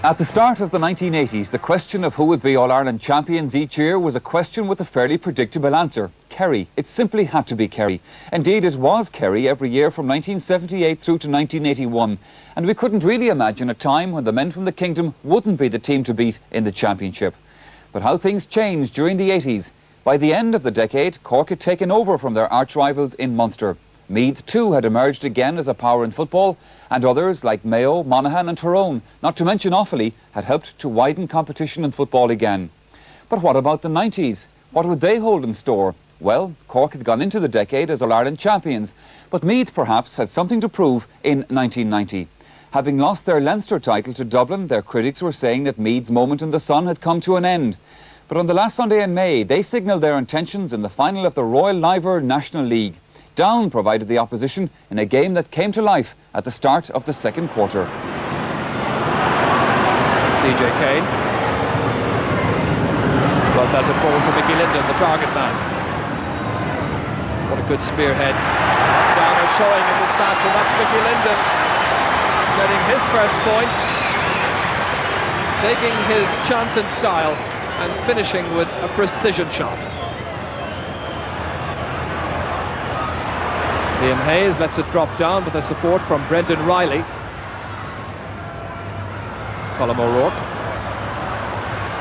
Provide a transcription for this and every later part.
At the start of the 1980s, the question of who would be All-Ireland champions each year was a question with a fairly predictable answer. Kerry. It simply had to be Kerry. Indeed, it was Kerry every year from 1978 through to 1981. And we couldn't really imagine a time when the men from the kingdom wouldn't be the team to beat in the championship. But how things changed during the 80s. By the end of the decade, Cork had taken over from their arch-rivals in Munster. Meath too had emerged again as a power in football, and others like Mayo, Monaghan and Tyrone, not to mention Offaly, had helped to widen competition in football again. But what about the 90s? What would they hold in store? Well, Cork had gone into the decade as All-Ireland champions, but Meath perhaps had something to prove in 1990. Having lost their Leinster title to Dublin, their critics were saying that Meath's moment in the sun had come to an end. But on the last Sunday in May, they signalled their intentions in the final of the Royal Liver National League. Down provided the opposition in a game that came to life at the start of the second quarter. DJ Kane. Well belted forward for Mickey Linden, the target man. What a good spearhead. Down are showing in this match, and that's Mickey Linden getting his first point, taking his chance in style and finishing with a precision shot. Liam Hayes lets it drop down with the support from Brendan Riley. Colm O'Rourke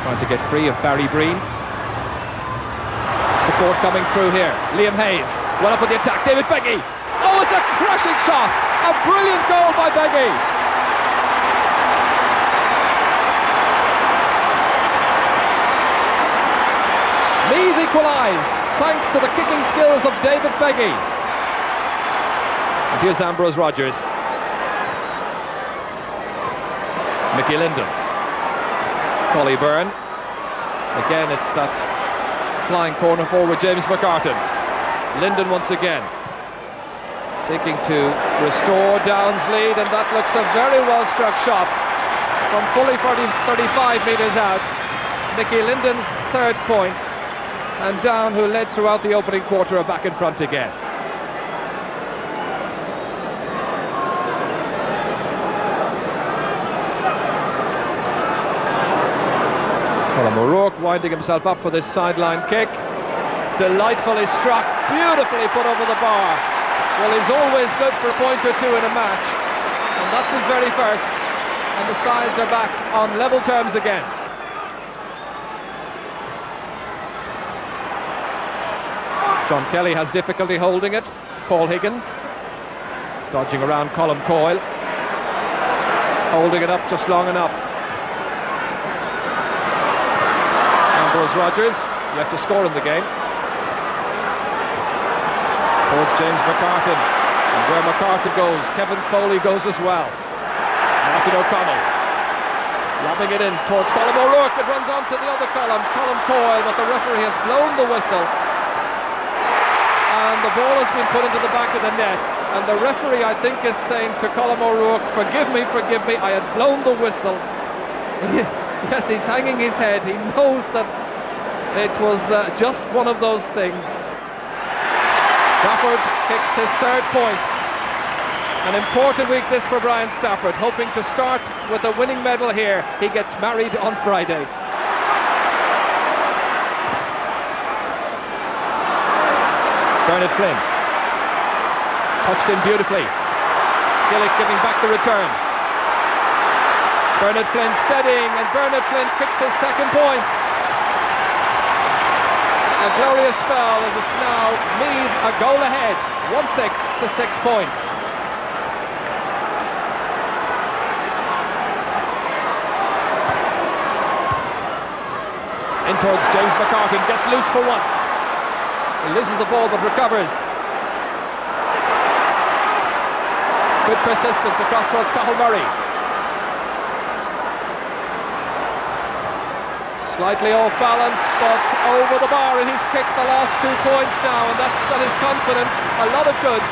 trying to get free of Barry Breen. Support coming through here. Liam Hayes, well up with the attack. David Beggy. Oh, it's a crashing shot! A brilliant goal by Beggy. Meath equalise thanks to the kicking skills of David Beggy. And here's Ambrose Rogers. Mickey Linden. Collie Byrne. Again, it's that flying corner forward, James McCartan. Linden once again seeking to restore Down's lead, and that looks a very well struck shot from fully 35 metres out. Mickey Linden's third point, and Down, who led throughout the opening quarter, are back in front again. Colm O'Rourke winding himself up for this sideline kick. Delightfully struck, beautifully put over the bar. Well, he's always good for a point or two in a match, and that's his very first, and the sides are back on level terms again. John Kelly has difficulty holding it. Paul Higgins dodging around Colm Coyle, holding it up just long enough. Ambrose Rogers yet to score in the game. Towards James McCartan, and where McCartan goes, Kevin Foley goes as well. Martin O'Connell lobbing it in towards Colm O'Rourke. It runs on to the other Colm Coyle, but the referee has blown the whistle, and the ball has been put into the back of the net, and the referee, I think, is saying to Colm O'Rourke, forgive me, I had blown the whistle. Yes, he's hanging his head. He knows that it was just one of those things. Stafford kicks his third point. An important week this for Brian Stafford, hoping to start with a winning medal here. He gets married on Friday. Bernard Flynn touched in beautifully. Gillick giving back the return. Bernard Flynn steadying, and Bernard Flynn kicks his second point. A glorious spell as it's now Meath a goal ahead, 1-6 to 6 points. In towards James McCartan, gets loose for once. He loses the ball but recovers. Good persistence across towards Cathal Murray. Slightly off balance, but over the bar, and he's kicked the last 2 points now, and that's got his confidence a lot of good.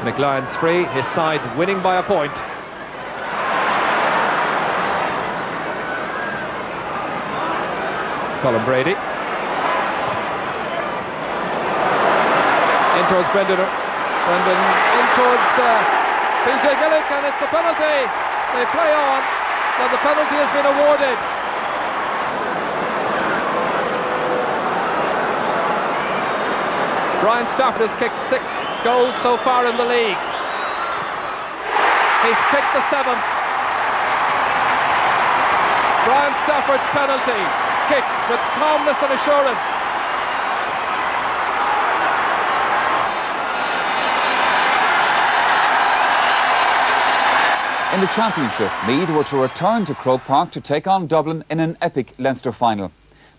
McLaren's free, his side winning by a point. Colin Brady. In towards Brendan Brendan in towards PJ Gillick, and it's a penalty. They play on, but the penalty has been awarded. Brian Stafford has kicked 6 goals so far in the league. He's kicked the 7th. Brian Stafford's penalty, kicked with calmness and assurance. In the Championship, Meath were to return to Croke Park to take on Dublin in an epic Leinster final.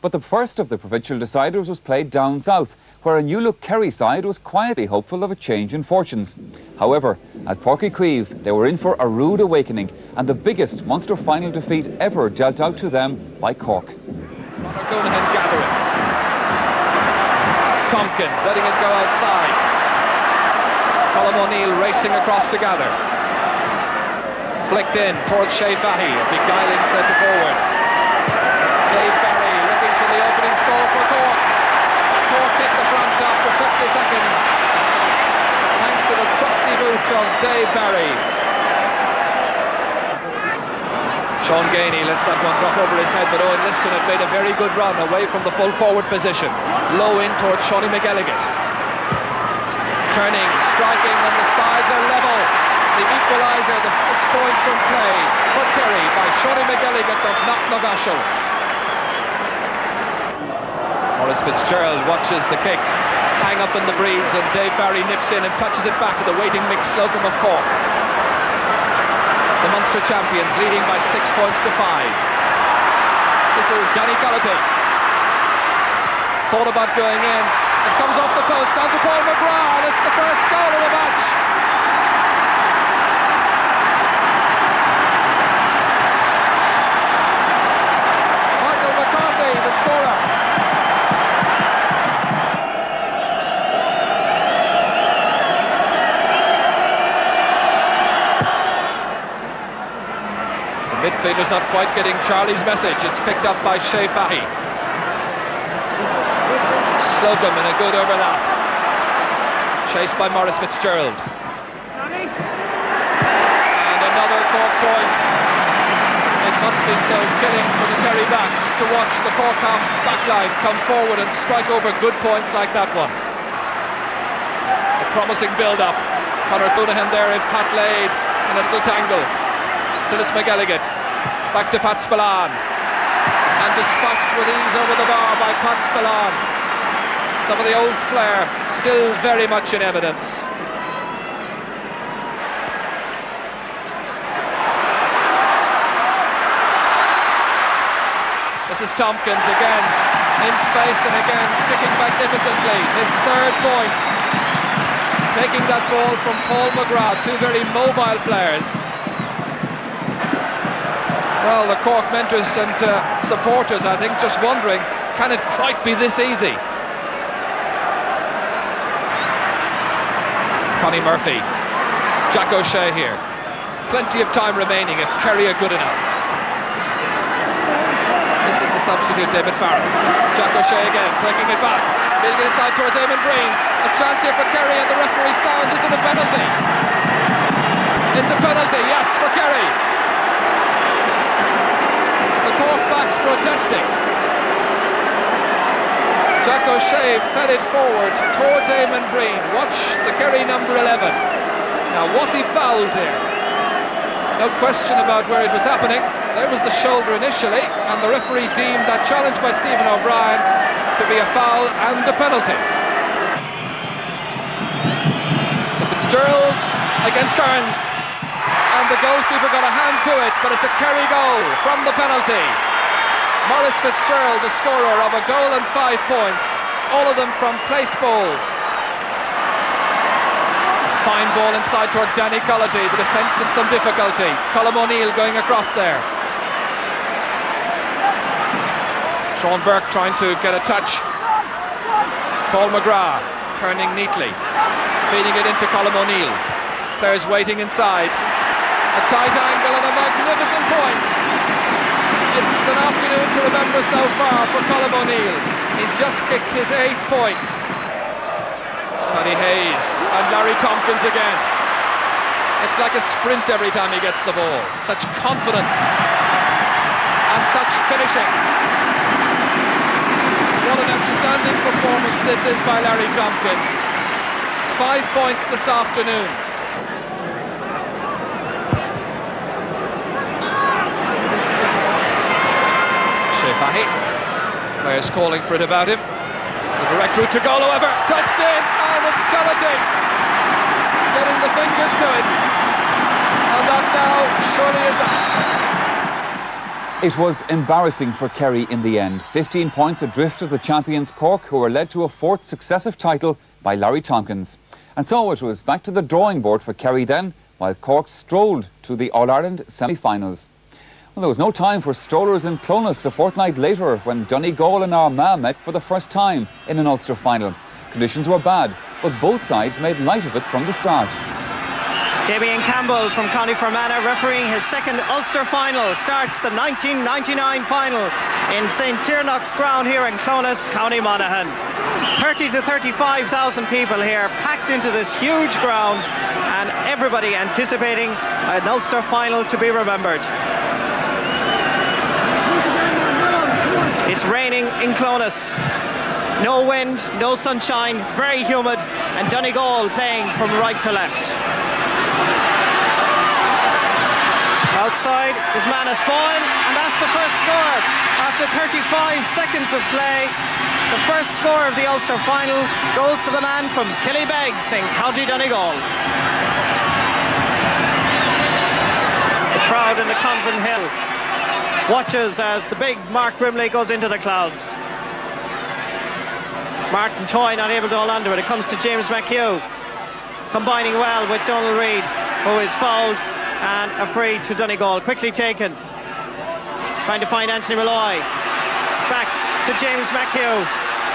But the first of the provincial deciders was played down south, where a new-look Kerry side was quietly hopeful of a change in fortunes. However, at Páirc Uí Chaoimh, they were in for a rude awakening and the biggest Munster final defeat ever dealt out to them by Cork. Donegal gathering. Tompkins letting it go outside. Colm O'Neill racing across to gather. Flicked in towards Shea Fahy, a beguiling centre forward. Dave Barry looking for the opening score for Cork. Cork hit the front after 50 seconds. Thanks to the trusty boot of Dave Barry. Sean Gainey lets that one drop over his head, but Owen Liston had made a very good run away from the full forward position. Low in towards Seanie McElligott. Turning, striking, and the sides are level. The equaliser, the first point from play for Kerry by Seanie McElligott of Knocknagashel. Maurice Fitzgerald watches the kick hang up in the breeze, and Dave Barry nips in and touches it back to the waiting Mick Slocum of Cork. The Munster champions leading by 6 points to 5. This is Danny Collety. Thought about going in. It comes off the post down to Paul McGrath, and it's the first goal of the match. Michael McCarthy, the scorer. Midfielder's not quite getting Charlie's message. It's picked up by Shea Fahy. Slocum in a good overlap. Chased by Maurice Fitzgerald. And another Cork point. It must be so killing for the Kerry backs to watch the Cork half backline come forward and strike over good points like that one. A promising build-up. Conor Coonahan there in Pat Lade in a little tangle. Still it's McElligott, back to Pat Spillane, and dispatched with ease over the bar by Pat Spillane. Some of the old flair still very much in evidence. This is Tompkins again, in space and again kicking magnificently, his 3rd point. Taking that ball from Paul McGrath, 2 very mobile players. Well, the Cork mentors and supporters, I think, just wondering, can it quite be this easy? Connie Murphy, Jack O'Shea here. Plenty of time remaining if Kerry are good enough. This is the substitute, David Farrell. Jack O'Shea again, taking it back. Feeding it inside towards Eamon Breen. A chance here for Kerry, and the referee sounds, is it a penalty? It's a penalty, yes, for Kerry. Cork backs protesting. Jack O'Shea fed it forward towards Eamon Breen. Watch the Kerry number 11. Now, was he fouled here? No question about where it was happening. There was the shoulder initially, and the referee deemed that challenge by Stephen O'Brien to be a foul and a penalty. So Fitzgerald against Kearns. And the goalkeeper got a hand to it, but it's a Kerry goal from the penalty. Maurice Fitzgerald, the scorer of a goal and 5 points, all of them from place balls. Fine ball inside towards Danny Collety, the defence in some difficulty. Colm O'Neill going across there. Sean Burke trying to get a touch. Paul McGrath turning neatly, feeding it into Colm O'Neill. Players waiting inside. A tight angle and a magnificent point. It's an afternoon to remember so far for Colm O'Neill. He's just kicked his 8th point. Paddy Hayes and Larry Tompkins again. It's like a sprint every time he gets the ball. Such confidence and such finishing. What an outstanding performance this is by Larry Tompkins. 5 points this afternoon. Fahy. Players calling for it about him. The direct route to goal, however, touched in, and it's Coventry getting the fingers to it. And that now surely is that. It was embarrassing for Kerry in the end. 15 points adrift of the champions Cork, who were led to a fourth successive title by Larry Tompkins. And so it was back to the drawing board for Kerry then, while Cork strolled to the All-Ireland semi-finals. Well, there was no time for strollers in Clonus a fortnight later when Donegal and Armagh met for the first time in an Ulster final. Conditions were bad, but both sides made light of it from the start. Damien Campbell from County Fermanagh refereeing his second Ulster final. Starts the 1999 final in St Tiernock's ground here in Clonus, County Monaghan. 30 to 35,000 people here packed into this huge ground, and everybody anticipating an Ulster final to be remembered. It's raining in Clonus. No wind, no sunshine, very humid, and Donegal playing from right to left. Outside is Manus Boyle, and that's the first score. After 35 seconds of play, the first score of the Ulster final goes to the man from Killybegs in County Donegal. The crowd in the Convent Hill watches as the big Mark Brimley goes into the clouds. Martin Toy not able to hold on to it. It comes to James McHugh, combining well with Donald Reid, who is fouled, and a free to Donegal, quickly taken. Trying to find Anthony Malloy. Back to James McHugh.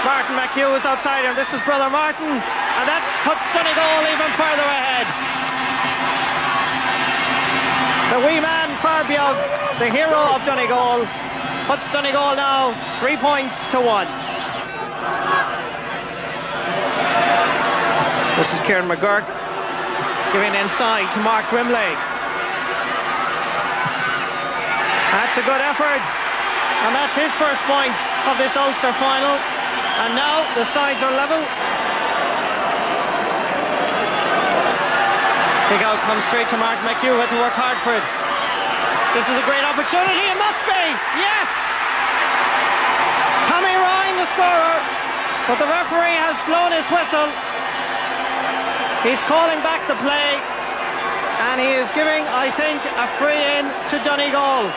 Martin McHugh is outside him. This is brother Martin, and that puts Donegal even further ahead. The wee man, Farbiog, the hero of Donegal, puts Donegal now 3 points to 1. This is Kieran McGurk giving inside to Mark Brimley. That's a good effort, and that's his first point of this Ulster final. And now the sides are level. Kick out comes straight to Mark McHugh, had to work hard for it. This is a great opportunity, it must be! Yes! Tommy Ryan, the scorer, but the referee has blown his whistle. He's calling back the play, and he is giving, I think, a free in to Donegal.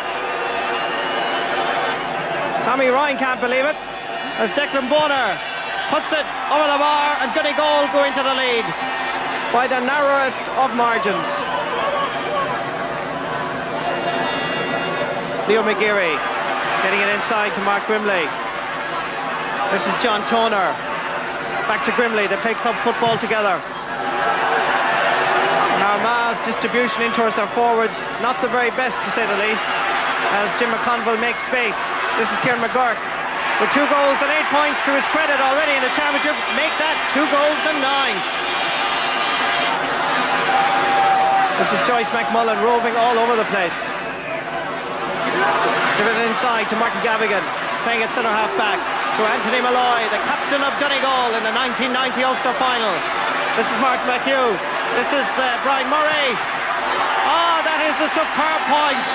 Tommy Ryan can't believe it, as Declan Bonner puts it over the bar, and Donegal go into the lead by the narrowest of margins. Leo McGeary getting it inside to Mark Brimley. This is John Toner. Back to Brimley, they play club football together. And Armagh's distribution in towards their forwards, not the very best to say the least, as Jim McConville makes space. This is Kieran McGurk with 2 goals and 8 points to his credit already in the championship. Make that 2 goals and 9. This is Joyce McMullen roving all over the place. Give it inside to Martin Gavigan, playing at centre half back to Anthony Malloy, the captain of Donegal in the 1990 Ulster final. This is Martin McHugh. This is Brian Murray. Ah, that is a superb point.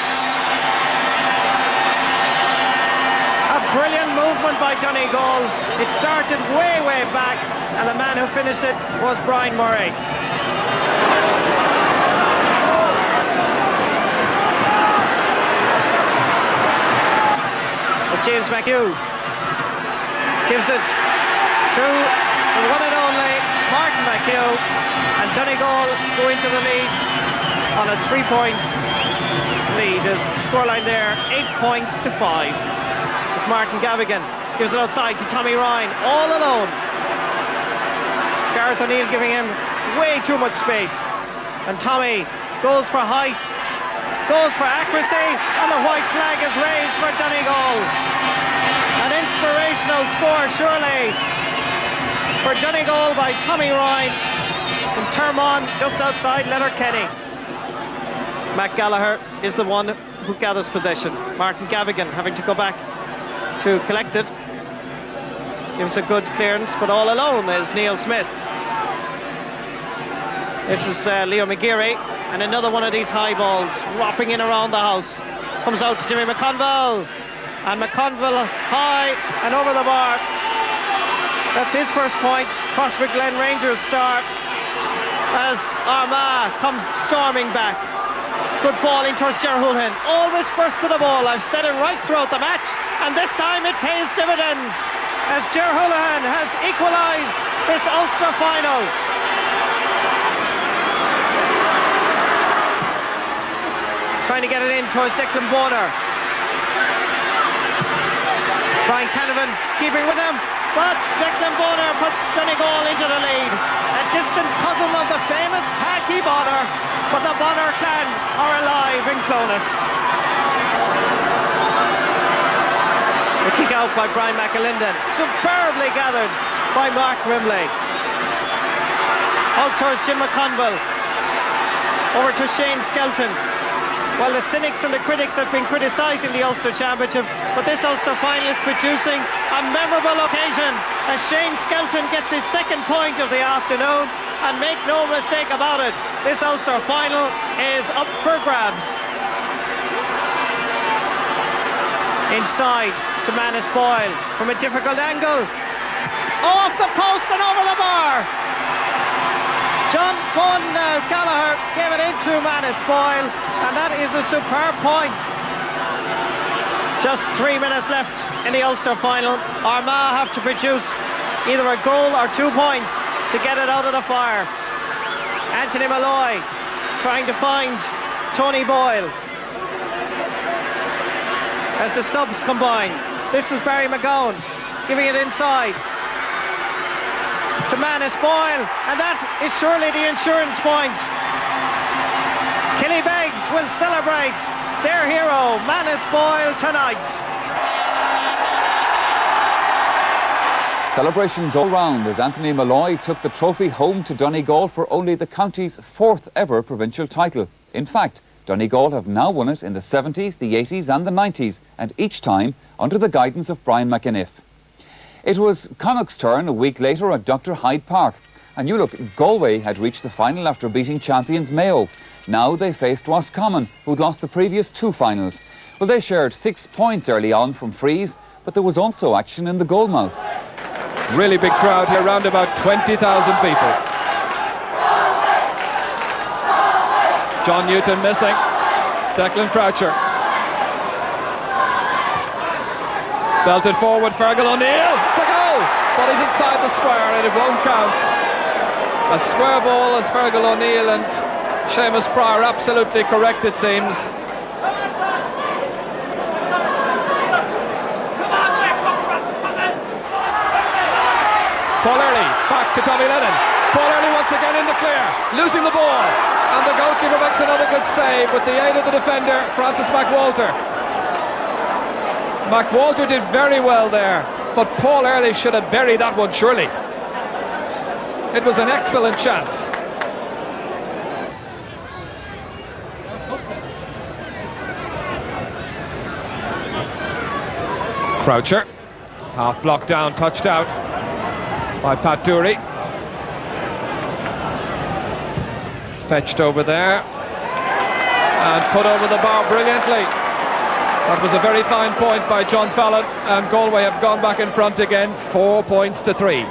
A brilliant movement by Donegal. It started way, way back, and the man who finished it was Brian Murray. James McHugh gives it to the one and only Martin McHugh, and Donegal go into the lead on a 3-point lead. As the scoreline there, 8 points to 5. As Martin Gavigan gives it outside to Tommy Ryan, all alone. Gareth O'Neill giving him way too much space, and Tommy goes for height, goes for accuracy, and the white flag is raised for Donegal. An inspirational score, surely. for Donegal by Tommy Ryan in Termon, just outside Letterkenny. Matt Gallagher is the one who gathers possession. Martin Gavigan having to go back to collect it. Gives a good clearance, but all alone is Neil Smith. This is Leo McGeary, and another one of these high balls whopping in around the house. Comes out to Jimmy McConville, and McConville high and over the bar. That's his first point. Prospect Glen Rangers start as Armagh come storming back. Good ball in towards Ger Houlihan. Always first to the ball. I've said it right throughout the match, and this time it pays dividends as Ger Houlihan has equalised this Ulster final. Trying to get it in towards Declan Bonner. Brian Canavan keeping with him, but Declan Bonner puts Donegal into the lead. A distant cousin of the famous Paddy Bonner, but the Bonner clan are alive in Clonus. The kick out by Brian McAlinden, superbly gathered by Mark Rimley. Out towards Jim McConville, over to Shane Skelton. Well, the cynics and the critics have been criticising the Ulster Championship, but this Ulster final is producing a memorable occasion as Shane Skelton gets his second point of the afternoon, and make no mistake about it, this Ulster final is up for grabs. Inside to Manus Boyle from a difficult angle, off the post and over the bar. John Bunn Gallagher gave it into Manus Boyle, and that is a superb point. Just 3 minutes left in the Ulster final. Armagh have to produce either a goal or 2 points to get it out of the fire. Anthony Malloy trying to find Tony Boyle as the subs combine. This is Barry McGowan giving it inside to Manus Boyle, and that is surely the insurance point. Killy Beggs will celebrate their hero, Manus Boyle, tonight. Celebrations all round as Anthony Malloy took the trophy home to Donegal for only the county's 4th ever provincial title. In fact, Donegal have now won it in the 70s, the 80s and the 90s, and each time under the guidance of Brian McAniff. It was Connacht's turn a week later at Dr. Hyde Park. And you look, Galway had reached the final after beating champions Mayo. Now they faced Roscommon, who'd lost the previous 2 finals. Well, they shared 6 points early on from frees, but there was also action in the goalmouth. Really big crowd here, around about 20,000 people. John Newton missing. Declan Croucher. Belted forward, Fergal O'Neill. It's a goal, but he's inside the square and it won't count. A square ball as Fergal O'Neill, and Seamus Pryor absolutely correct, it seems. Paul Early back to Tommy Lennon. Paul Early once again in the clear, losing the ball, and the goalkeeper makes another good save with the aid of the defender, Francis McWalter. McWalter did very well there, but Paul Early should have buried that one, surely. It was an excellent chance. Croucher, half blocked down, touched out by Pat Dury. Fetched over there and put over the bar brilliantly. That was a very fine point by John Fallon, and Galway have gone back in front again, 4 points to 3.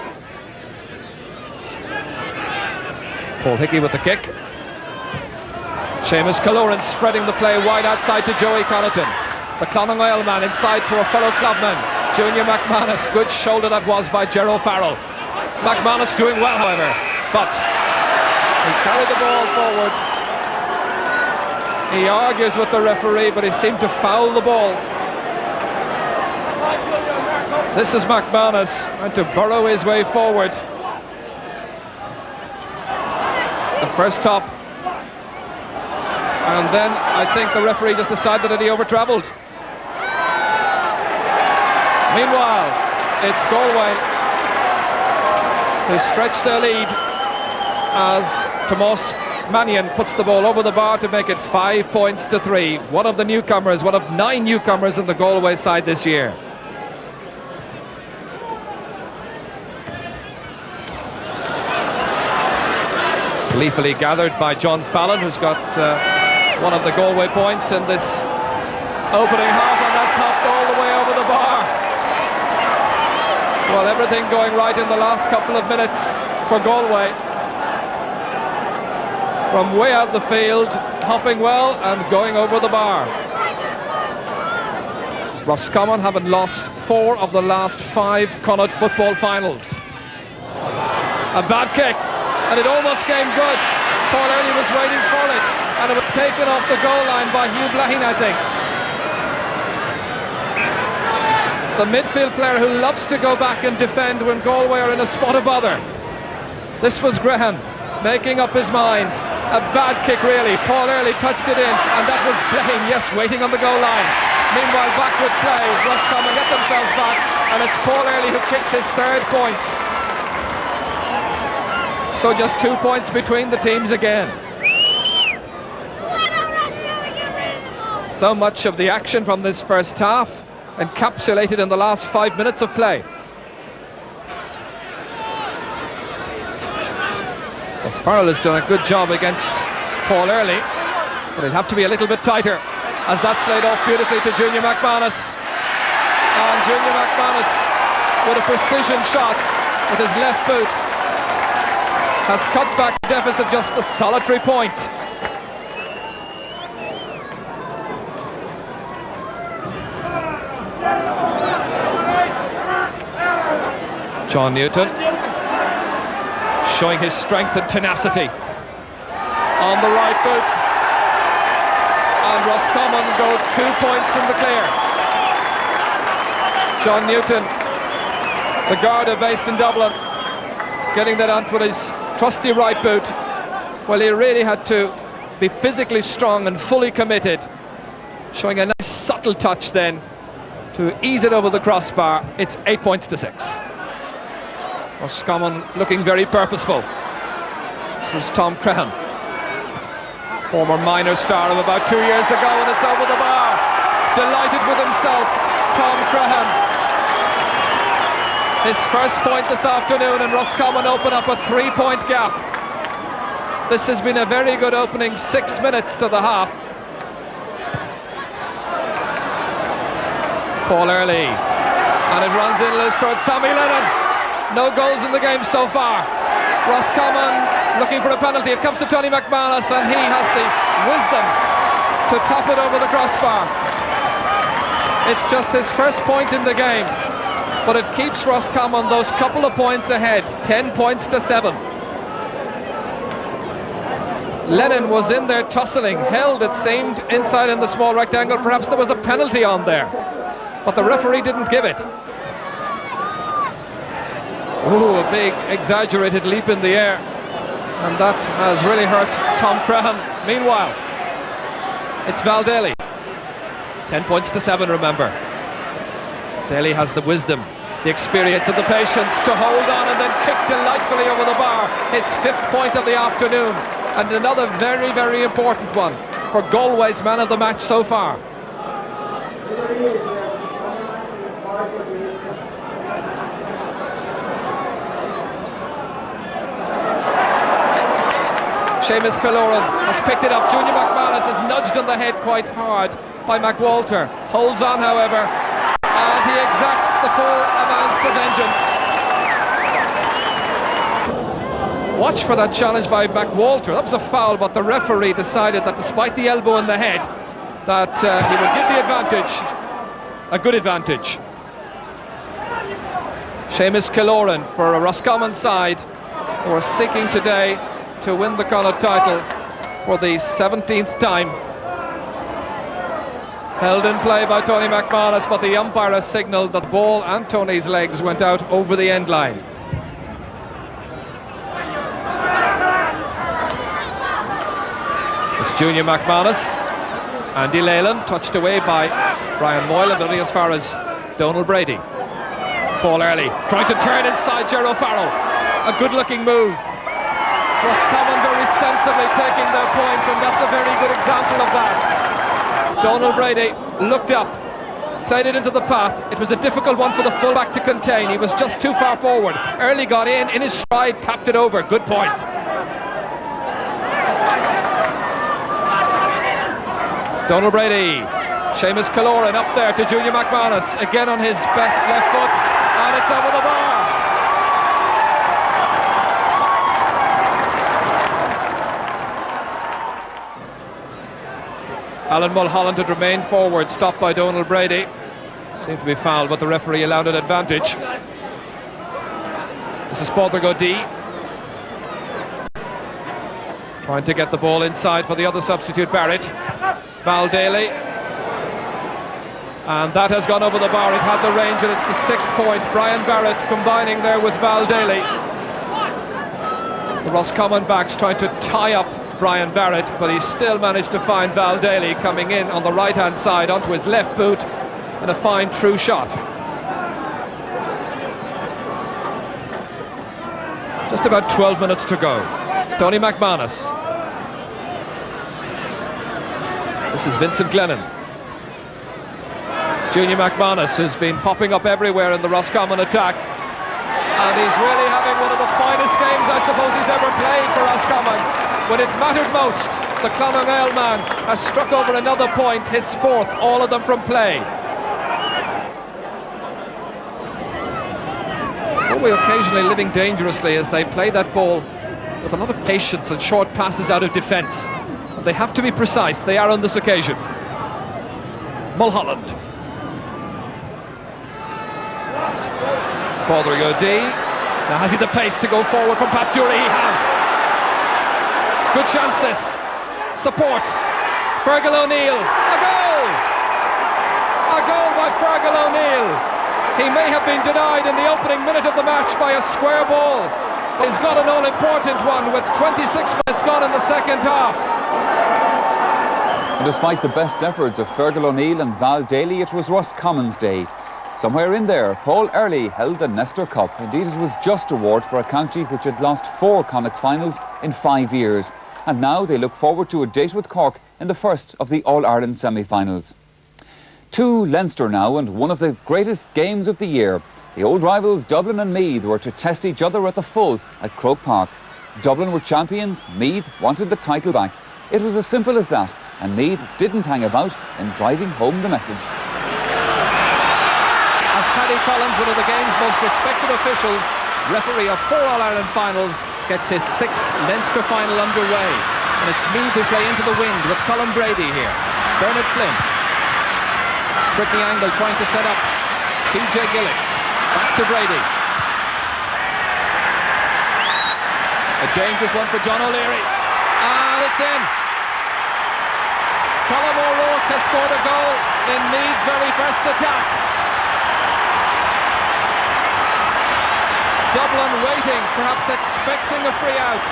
Paul Hickey with the kick. Seamus Killoran spreading the play wide outside to Joey Connaughton. The Clonang Oil man inside to a fellow clubman, Junior McManus. Good shoulder that was by Gerald Farrell. McManus doing well, however, but he carried the ball forward. He argues with the referee, but he seemed to foul the ball. This is McManus trying to burrow his way forward. The first top. And then I think the referee just decided that he over-travelled. Meanwhile, it's Galway who stretch their lead as Tomas Mannion puts the ball over the bar to make it 5 points to 3. One of the newcomers, one of 9 newcomers in the Galway side this year. Gleefully gathered by John Fallon, who's got one of the Galway points in this opening half, and that's hopped all the way over the bar. Well, everything going right in the last couple of minutes for Galway. From way out the field, hopping well and going over the bar. Roscommon haven't lost 4 of the last 5 Connacht football finals. A bad kick, and it almost came good. Paul Early was waiting for it, and it was taken off the goal line by Hugh Blaine, I think. The midfield player who loves to go back and defend when Galway are in a spot of bother. This was Graham making up his mind. A bad kick, really. Paul Early touched it in, and that was Blaine, yes, waiting on the goal line. Meanwhile, back with play. Roscommon get themselves back, and it's Paul Early who kicks his 3rd point. So just 2 points between the teams again. So much of the action from this first half encapsulated in the last 5 minutes of play. Well, Farrell has done a good job against Paul Early, but it'll have to be a little bit tighter, as that's laid off beautifully to Junior McManus. And Junior McManus, with a precision shot with his left boot, has cut back the deficit just a solitary point. John Newton showing his strength and tenacity on the right boot, and Roscommon go 2 points in the clear. John Newton, the Garda based in Dublin, getting that on with his trusty right boot. Well, he really had to be physically strong and fully committed, showing a nice subtle touch then to ease it over the crossbar. It's 8 points to 6. Roscommon looking very purposeful. This is Tom Crehan, former minor star of about 2 years ago, and it's over the bar. Delighted with himself, Tom Crehan. His first point this afternoon, and Roscommon open up a 3-point gap. This has been a very good opening 6 minutes to the half. Paul Early, and it runs in loose towards Tommy Lennon. No goals in the game so far. Roscommon looking for a penalty. It comes to Tony McManus, and he has the wisdom to top it over the crossbar. It's just his first point in the game, but it keeps Roscommon those couple of points ahead, 10 points to 7. Lennon was in there tussling, held, it seemed, inside in the small rectangle. Perhaps there was a penalty on there, but the referee didn't give it. Ooh, a big exaggerated leap in the air, and that has really hurt Tom Crehan. Meanwhile, it's Val Daly. 10 points to 7, remember. Daly has the wisdom, the experience and the patience to hold on and then kick delightfully over the bar. His 5th point of the afternoon, and another very, very important one for Galway's man of the match so far. Seamus Killoran has picked it up. Junior McManus is nudged on the head quite hard by McWalter. Holds on, however, and he exacts the full amount of vengeance. Watch for that challenge by McWalter. That was a foul, but the referee decided that despite the elbow in the head, that he would give the advantage, a good advantage. Seamus Killoran for a Roscommon side who are seeking today to win the Connacht title for the 17th time. Held in play by Tony McManus, but the umpire has signalled that the ball and Tony's legs went out over the end line. It's Junior McManus. Andy Leyland touched away by Brian Moylan, only as far as Donald Brady. Paul Early trying to turn inside Gerald Farrell. a good-looking move. Roscommon very sensibly taking their points, and that's a very good example of that. Donald Brady looked up, played it into the path. It was a difficult one for the fullback to contain. He was just too far forward. Early got in his stride, tapped it over. Good point. Donald Brady, Seamus Killoran up there to Junior McManus, again on his best left foot, and it's over the bar. Alan Mulholland had remained forward, stopped by Donald Brady. Seemed to be fouled, but the referee allowed an advantage. This is Pádraig O'Dea, trying to get the ball inside for the other substitute, Barrett. Val Daly, and that has gone over the bar. It had the range, and it's the 6th point. Brian Barrett combining there with Val Daly. The Roscommon backs trying to tie up Brian Barrett, but he still managed to find Val Daly coming in on the right-hand side onto his left boot, and a fine true shot. Just about 12 minutes to go. Tony McManus. This is Vincent Glennon. Junior McManus has been popping up everywhere in the Roscommon attack, and he's really having one of the finest games I suppose he's ever played for Roscommon. When it mattered most, the Clonmel man has struck over another point, his 4th, all of them from play. Galway occasionally living dangerously as they play that ball with a lot of patience and short passes out of defence. They have to be precise. They are on this occasion. Mulholland. Pádraig O'Dea. Now has he the pace to go forward from Pat Dury? He has. Good chance this. Support. Fergal O'Neill. A goal! A goal by Fergal O'Neill. He may have been denied in the opening minute of the match by a square ball. But he's got an all-important one with 26 minutes gone in the second half. And despite the best efforts of Fergal O'Neill and Val Daly, it was Roscommon's day. Somewhere in there, Paul Early held the Nestor Cup. Indeed, it was just reward for a county which had lost 4 Connacht finals in 5 years. And now they look forward to a date with Cork in the first of the All-Ireland semi-finals. 2 Leinster now, and one of the greatest games of the year. The old rivals Dublin and Meath were to test each other at the full at Croke Park. Dublin were champions, Meath wanted the title back. It was as simple as that, and Meath didn't hang about in driving home the message. As Paddy Collins, one of the game's most respected officials, referee of 4 All-Ireland finals, gets his 6th Leinster final underway. And it's Meath who play into the wind with Colin Brady here. Bernard Flynn. Tricky angle trying to set up PJ Gillick. Back to Brady. A dangerous one for John O'Leary. And it's in. Colm O'Rourke has scored a goal in Meath's very first attack. Dublin waiting, perhaps expecting a free out.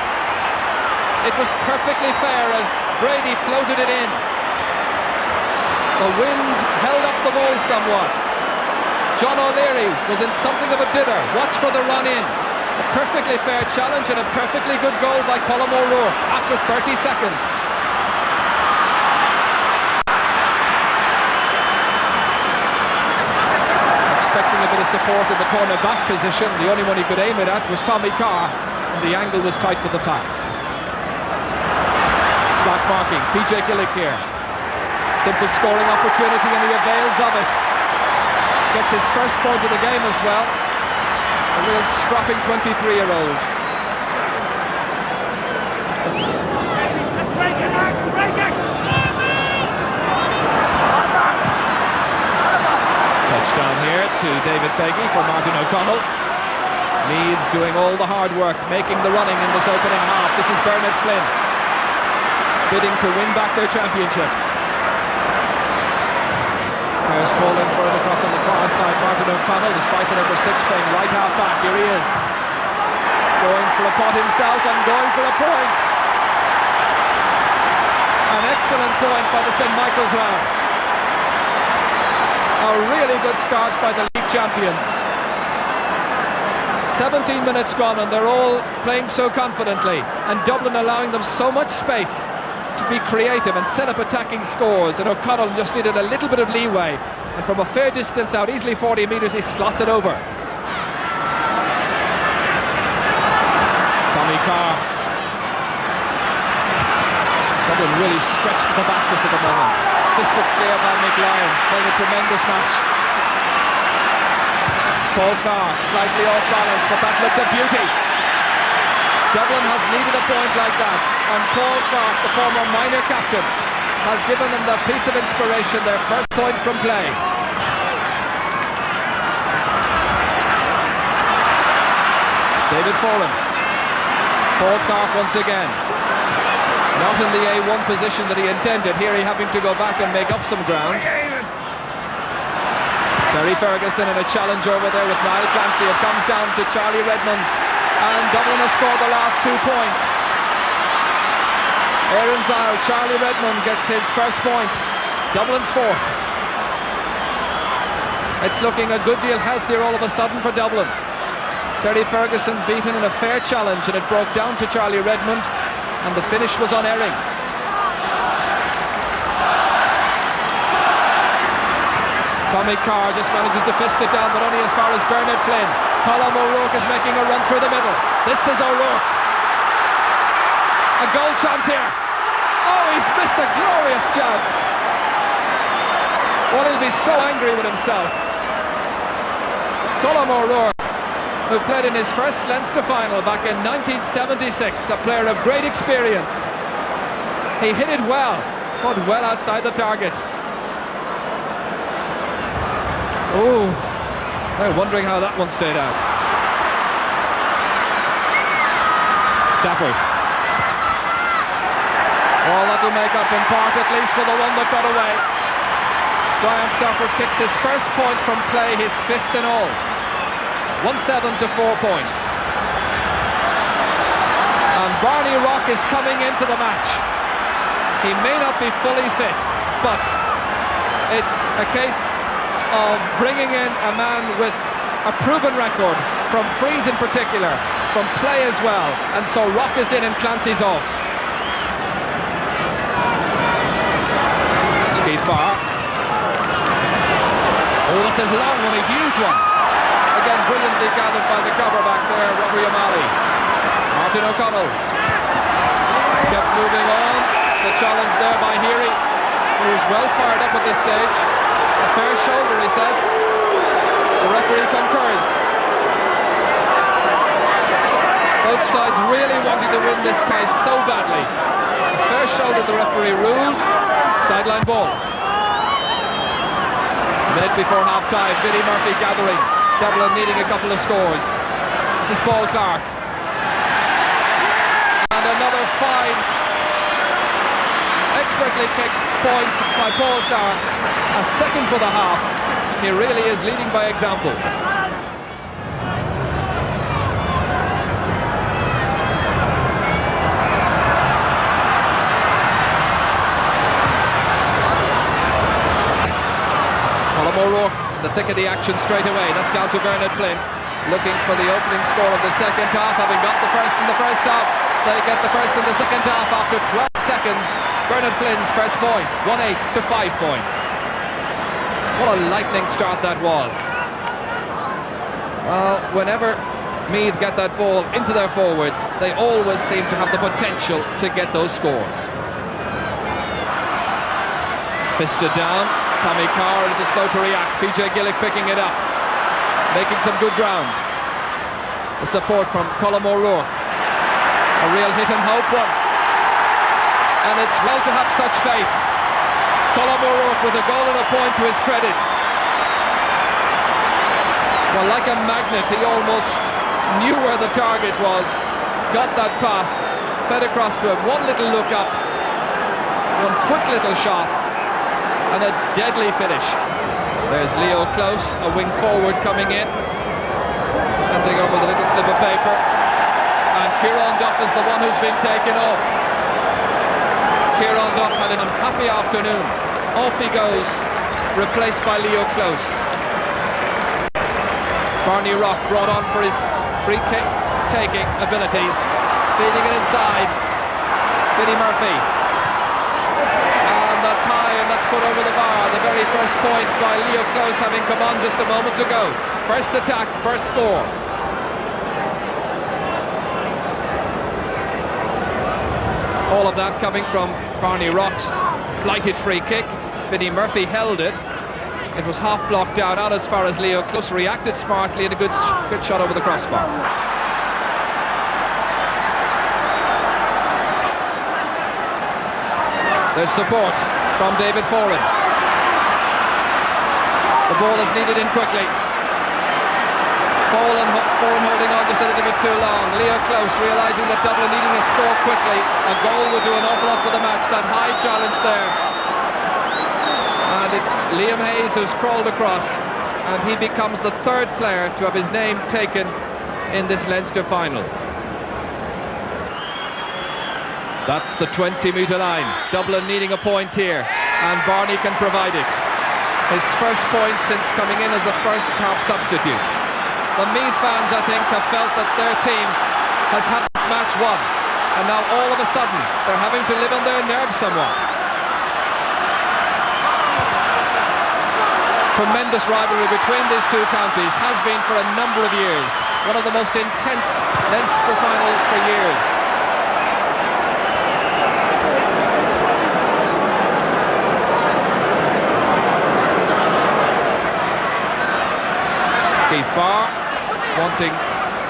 It was perfectly fair as Brady floated it in. The wind held up the ball somewhat. John O'Leary was in something of a dither. Watch for the run in. A perfectly fair challenge and a perfectly good goal by Colm O'Rourke after 30 seconds. Expecting a bit of support in the corner back position. The only one he could aim it at was Tommy Carr, and the angle was tight for the pass. Slack marking, PJ Gillick here. Simple scoring opportunity and he avails of it. Gets his first point of the game as well. A real strapping 23-year-old. Touchdown here to David Beggy for Martin O'Connell. Meath doing all the hard work, making the running in this opening half. This is Bernard Flynn, bidding to win back their championship. There's calling for it across on the far side. Martin O'Connell, despite the number 6 playing right half back, here he is. Going for a pot himself and going for a point. An excellent point by the St Michael's lad. A really good start by the league champions. 17 minutes gone and they're all playing so confidently, and Dublin allowing them so much space to be creative and set up attacking scores, and O'Connell just needed a little bit of leeway, and from a fair distance out, easily 40 metres, he slots it over. Tommy Carr. Dublin really stretched at the back just at the moment. Fisted clear by Mick Lyons, playing a tremendous match. Paul Clark slightly off balance, but that looks a beauty. Dublin has needed a point like that, and Paul Clark, the former minor captain, has given them the piece of inspiration, their first point from play. David Foran. Paul Clark once again. Not in the A1 position that he intended. Here he having to go back and make up some ground. Terry Ferguson in a challenge over there with Niall Clancy. It comes down to Charlie Redmond, and Dublin has scored the last 2 points. Aaron's out. Charlie Redmond gets his first point. Dublin's fourth. It's looking a good deal healthier all of a sudden for Dublin. Terry Ferguson beaten in a fair challenge, and it broke down to Charlie Redmond, and the finish was unerring. Tommy Carr just manages to fist it down, but only as far as Bernard Flynn. Colm O'Rourke is making a run through the middle. This is O'Rourke. A goal chance here. Oh, he's missed a glorious chance. Well, he'll be so angry with himself. Colm O'Rourke, who played in his first Leinster final back in 1976, a player of great experience. He hit it well, but well outside the target. Oh, they're wondering how that one stayed out. Stafford. Well, that'll make up in part at least for the one that got away. Brian Stafford kicks his first point from play, his 5th in all. 1-7 to 4 points. And Barney Rock is coming into the match. He may not be fully fit, but it's a case of bringing in a man with a proven record, from frees in particular, from play as well, and so Rock is in and Clancy's off. This is Keith Barr. Oh, that's a long one, a huge one. Again, brilliantly gathered by the cover back there, Robbie O'Malley. Martin O'Connell kept moving on. The challenge there by Heary, who is well fired up at this stage. A fair shoulder, he says. The referee concurs. Both sides really wanting to win this case so badly. A fair shoulder, the referee ruled. Sideline ball. A minute before half-time, Billy Murphy gathering. Dublin needing a couple of scores. This is Paul Clark. And another fine, expertly kicked point by Paul Clark. A second for the half. He really is leading by example. Colm O'Rourke in the thick of the action straight away. That's down to Bernard Flynn, looking for the opening score of the second half, having got the first in the first half. They get the first in the second half after 12 seconds. Bernard Flynn's first point, 1-8 to 5 points. What a lightning start that was. Well, whenever Meath get that ball into their forwards, they always seem to have the potential to get those scores. Fisted down, Tommy Carr a little slow to react. PJ Gillick picking it up, making some good ground. The support from Colm O'Rourke. A real hit and hope one. And it's well to have such faith. Colm O'Rourke with a goal and a point to his credit. Well, like a magnet, he almost knew where the target was. Got that pass, fed across to him. One little look up, one quick little shot, and a deadly finish. There's Leo Close, a wing forward coming in, handing over the little slip of paper. And Kieran Duff is the one who's been taken off. Kieran Duff had an unhappy afternoon. Off he goes, replaced by Leo Close. Barney Rock brought on for his free kick taking abilities, feeding it inside. Vinnie Murphy, and that's high, and that's put over the bar. The very first point by Leo Close, having come on just a moment ago. First attack, first score. All of that coming from Barney Rock's flighted free kick. Vinnie Murphy held it. It was half blocked down, out as far as Leo Close, reacted smartly, and a good shot over the crossbar. There's support from David Foran. The ball is needed in quickly. Foran holding on just a little bit too long. Leo Close realising that Dublin needing a score quickly. A goal would do an awful lot for the match. That high challenge there. And it's Liam Hayes who's crawled across, and he becomes the third player to have his name taken in this Leinster final. That's the 20-metre line. Dublin needing a point here, and Barney can provide it. His first point since coming in as a first-half substitute. The Meath fans, I think, have felt that their team has had this match won, and now all of a sudden they're having to live on their nerves somewhat. Tremendous rivalry between these two counties has been for a number of years. One of the most intense Leinster finals for years. Keith Barr wanting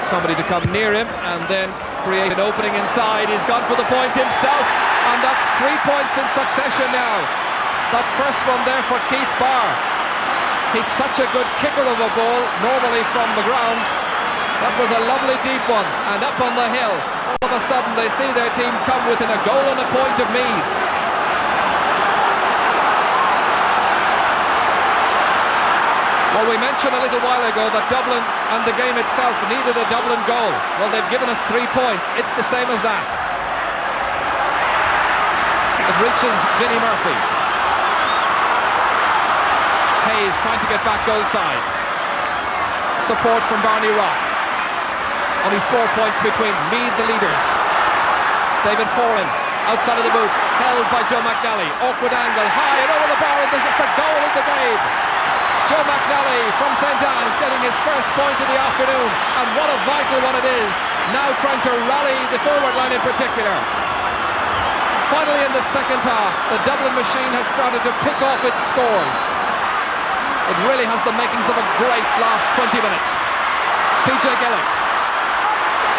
somebody to come near him and then create an opening inside. He's gone for the point himself, and that's 3 points in succession now. That first one there for Keith Barr. He's such a good kicker of a ball, normally from the ground. That was a lovely deep one, and up on the hill, all of a sudden they see their team come within a goal and a point of Meath. Well, we mentioned a little while ago that Dublin and the game itself needed a Dublin goal. Well, they've given us 3 points. It's the same as that. It reaches Vinnie Murphy. Hayes trying to get back goal side. Support from Barney Rock. Only 4 points between Meath, the leaders. David Foran outside of the boot, held by Joe McNally. Awkward angle, high and over the bar, and there's just a goal in the game. Joe McNally from St. Anne's getting his first point of the afternoon, and what a vital one it is, now trying to rally the forward line in particular. Finally in the second half, the Dublin machine has started to pick off its scores. It really has the makings of a great last 20 minutes. PJ Gillick,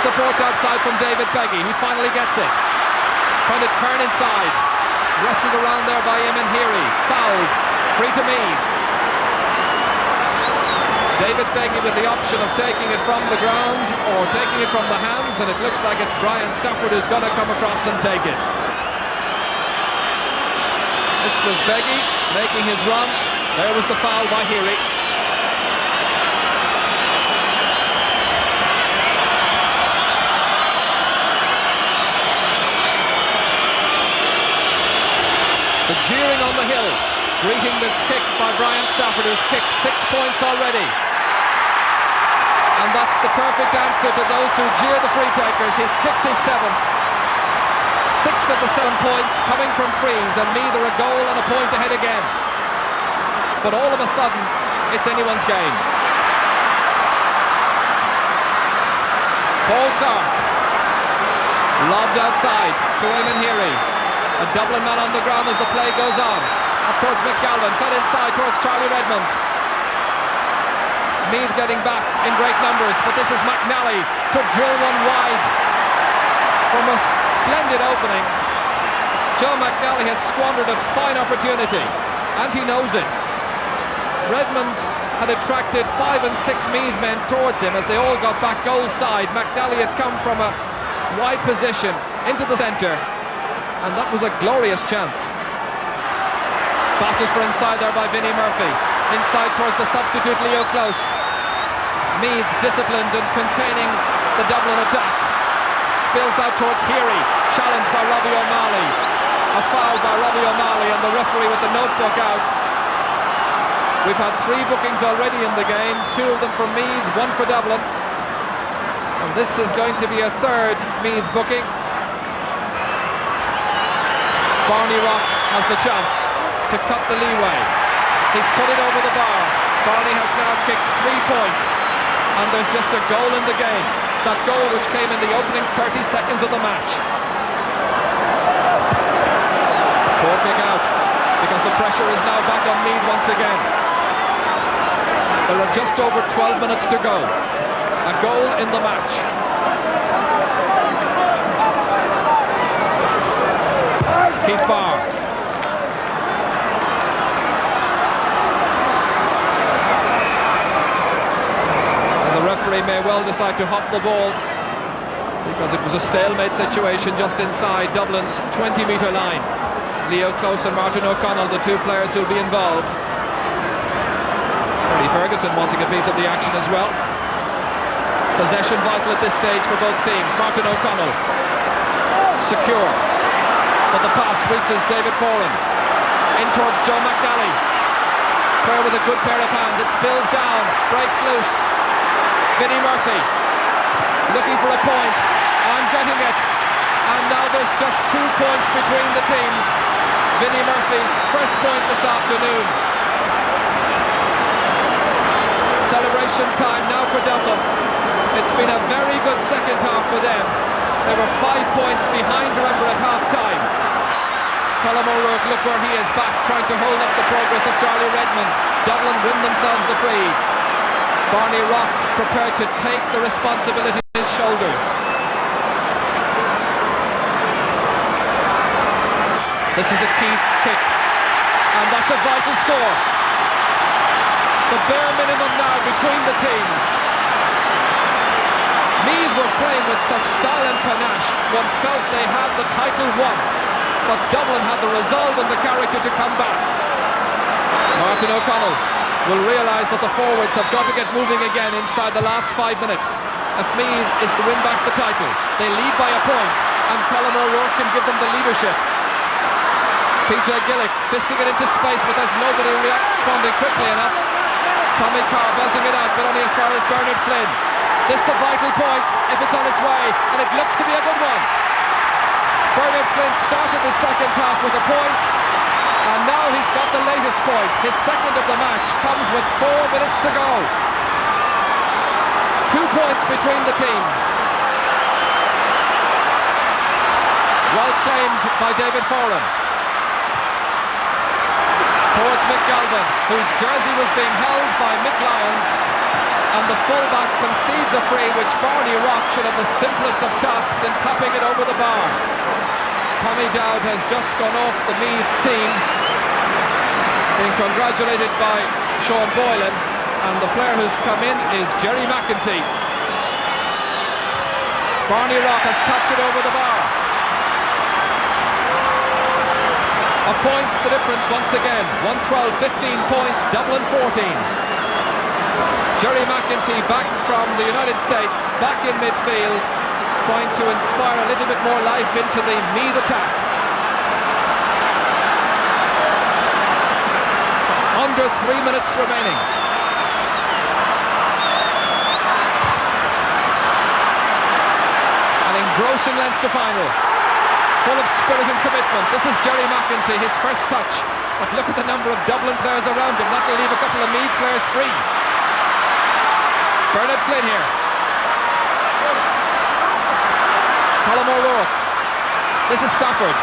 support outside from David Beggy, he finally gets it. Trying to turn inside, wrestled around there by Eamon Heary, fouled, free to Meath. David Beggy with the option of taking it from the ground or taking it from the hands, and it looks like it's Brian Stafford who's going to come across and take it. This was Beggy making his run. There was the foul by Heary. The jeering on the hill, greeting this kick by Brian Stafford, who's kicked 6 points already. And that's the perfect answer to those who jeer the free takers. He's kicked his 7th. 6 of the 7 points coming from frees, and neither a goal and a point ahead again. But all of a sudden, it's anyone's game. Paul Clark, lobbed outside to Eamon Heary. A Dublin man on the ground as the play goes on. Up towards McGalvin, fed inside towards Charlie Redmond. Meath getting back in great numbers, but this is McNally to drill one wide from a splendid opening. Joe McNally has squandered a fine opportunity, and he knows it. Redmond had attracted 5 and 6 Meath men towards him as they all got back goal side. McNally had come from a wide position into the centre, and that was a glorious chance. Battle for inside there by Vinnie Murphy. Inside towards the substitute Leo Close. Meath disciplined and containing the Dublin attack. Spills out towards Heary. Challenged by Robbie O'Malley. A foul by Robbie O'Malley, and the referee with the notebook out. We've had 3 bookings already in the game. 2 of them for Meath, 1 for Dublin. And this is going to be a third Meath booking. Barney Rock has the chance to cut the leeway. He's put it over the bar. Barney has now kicked 3 points, and there's just a goal in the game. That goal which came in the opening 30 seconds of the match. Poor kick out, because the pressure is now back on Meath once again. There are just over 12 minutes to go. A goal in the match. Keith Barr. And the referee may well decide to hop the ball, because it was a stalemate situation just inside Dublin's 20-metre line. Leo Close and Martin O'Connell, the two players who'll be involved. Eddie Ferguson wanting a piece of the action as well. Possession vital at this stage for both teams. Martin O'Connell secure, but the pass reaches David Foran in towards Joe McNally. Player with a good pair of hands. It spills down, breaks loose. Vinnie Murphy looking for a point and getting it, and now there's just 2 points between the teams. Vinnie Murphy's first point this afternoon. Celebration time now for Dublin. It's been a very good second half for them. They were 5 points behind, remember, at half-time. Colm O'Rourke, look where he is, back trying to hold up the progress of Charlie Redmond. Dublin win themselves the free. Barney Rock prepared to take the responsibility on his shoulders. This is a Keith kick, and that's a vital score. The bare minimum now between the teams. Meath were playing with such style and panache, one felt they had the title won, but Dublin had the resolve and the character to come back. Martin O'Connell will realise that the forwards have got to get moving again inside the last 5 minutes. If Meath is to win back the title, they lead by a point, and Colm O'Rourke can give them the leadership. PJ Gillick fisting it into space, but there's nobody responding quickly enough. Tommy Carr belting it out, but only as far as Bernard Flynn. This is a vital point if it's on its way, and it looks to be a good one. Bernard Flynn started the second half with a point, and now he's got the latest point. His second of the match comes with 4 minutes to go. 2 points between the teams. Well claimed by David Foran. Towards Mick Galvin, whose jersey was being held by Mick Lyons, and the fullback concedes a free which Barney Rock should have the simplest of tasks in tapping it over the bar. Tommy Dowd has just gone off the Meath team, being congratulated by Sean Boylan, and the player who's come in is Jerry McEntee. Barney Rock has tapped it over the bar. A point the difference once again. 112, 15 points, Dublin 14. Jerry McEntee back from the United States, back in midfield, trying to inspire a little bit more life into the Meath attack. Under 3 minutes remaining. An engrossing Leinster final. Full of spirit and commitment. This is Jerry McEntee, his first touch. But look at the number of Dublin players around him. That'll leave a couple of Meath players free. Bernard Flynn here. Colm O'Rourke. This is Stafford.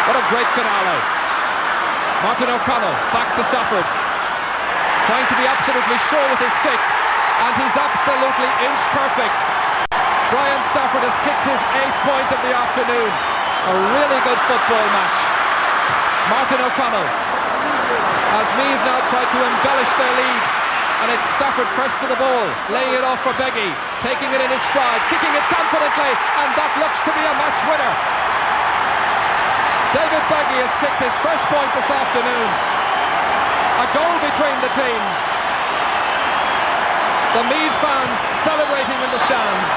What a great finale. Martin O'Connell back to Stafford. Trying to be absolutely sure with his kick. And he's absolutely inch perfect. Brian Stafford has kicked his 8th point of the afternoon. A really good football match. Martin O'Connell, as Meath now try to embellish their lead, and it's Stafford first to the ball, laying it off for Beggy, taking it in his stride, kicking it confidently, and that looks to be a match winner. David Beggy has kicked his first point this afternoon. A goal between the teams. The Meath fans celebrating in the stands.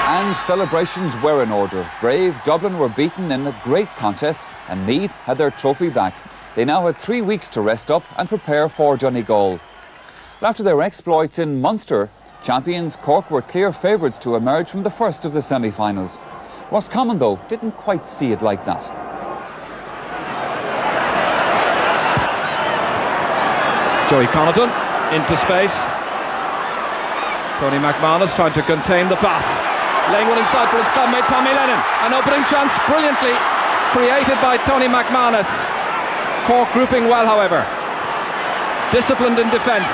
And celebrations were in order. Brave Dublin were beaten in a great contest, and Meath had their trophy back. They now had 3 weeks to rest up and prepare for Donegal. After their exploits in Munster, Champions Cork were clear favourites to emerge from the first of the semi-finals. Roscommon, though, didn't quite see it like that. Joey Connaughton into space. Tony McManus trying to contain the pass. Laying one inside for his clubmate Tommy Lennon. An opening chance brilliantly created by Tony McManus. Cork grouping well, however. Disciplined in defence.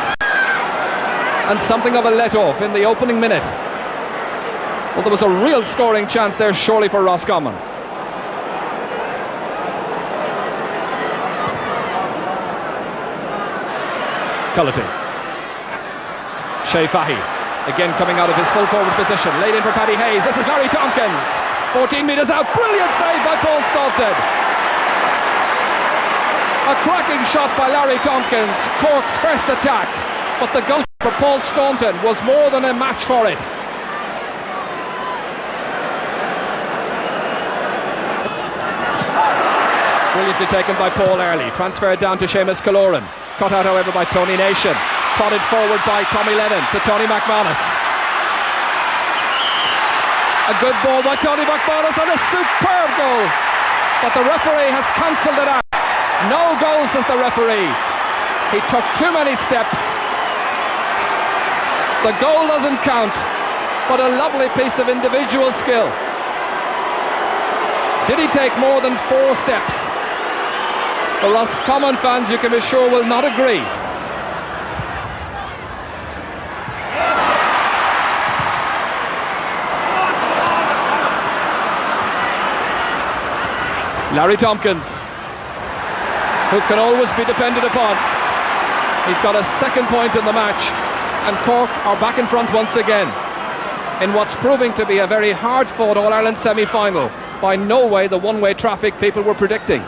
And something of a let-off in the opening minute. Well, there was a real scoring chance there, surely, for Roscommon. Cullity. Shea Fahy, again coming out of his full forward position, laid in for Paddy Hayes. This is Larry Tompkins, 14 metres out, brilliant save by Paul Staunton. A cracking shot by Larry Tompkins, Cork's first attack, but the goal for Paul Staunton was more than a match for it. Brilliantly taken by Paul Early, transferred down to Seamus Killoran, cut out however by Tony Nation, prodded forward by Tommy Lennon to Tony McManus. A good ball by Tony McManus and a superb goal, but the referee has cancelled it out. No goal, says the referee. He took too many steps. The goal doesn't count, but a lovely piece of individual skill. Did he take more than 4 steps? The Roscommon fans, you can be sure, will not agree. Larry Tompkins, who can always be depended upon. He's got a second point in the match, and Cork are back in front once again in what's proving to be a very hard-fought All-Ireland semi-final. By no way the one-way traffic people were predicting.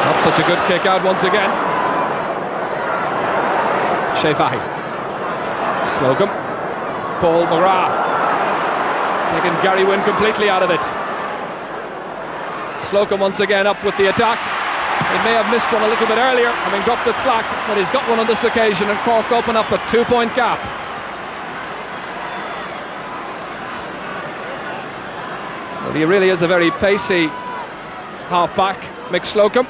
Not such a good kick out once again. Shea Fahy, Slocum, Paul McGrath, taking Gary Wynne completely out of it. Slocum once again up with the attack. He may have missed one a little bit earlier, having dropped it slack, but he's got one on this occasion, and Cork open up a 2-point gap. Well, he really is a very pacey half-back, Mick Slocum.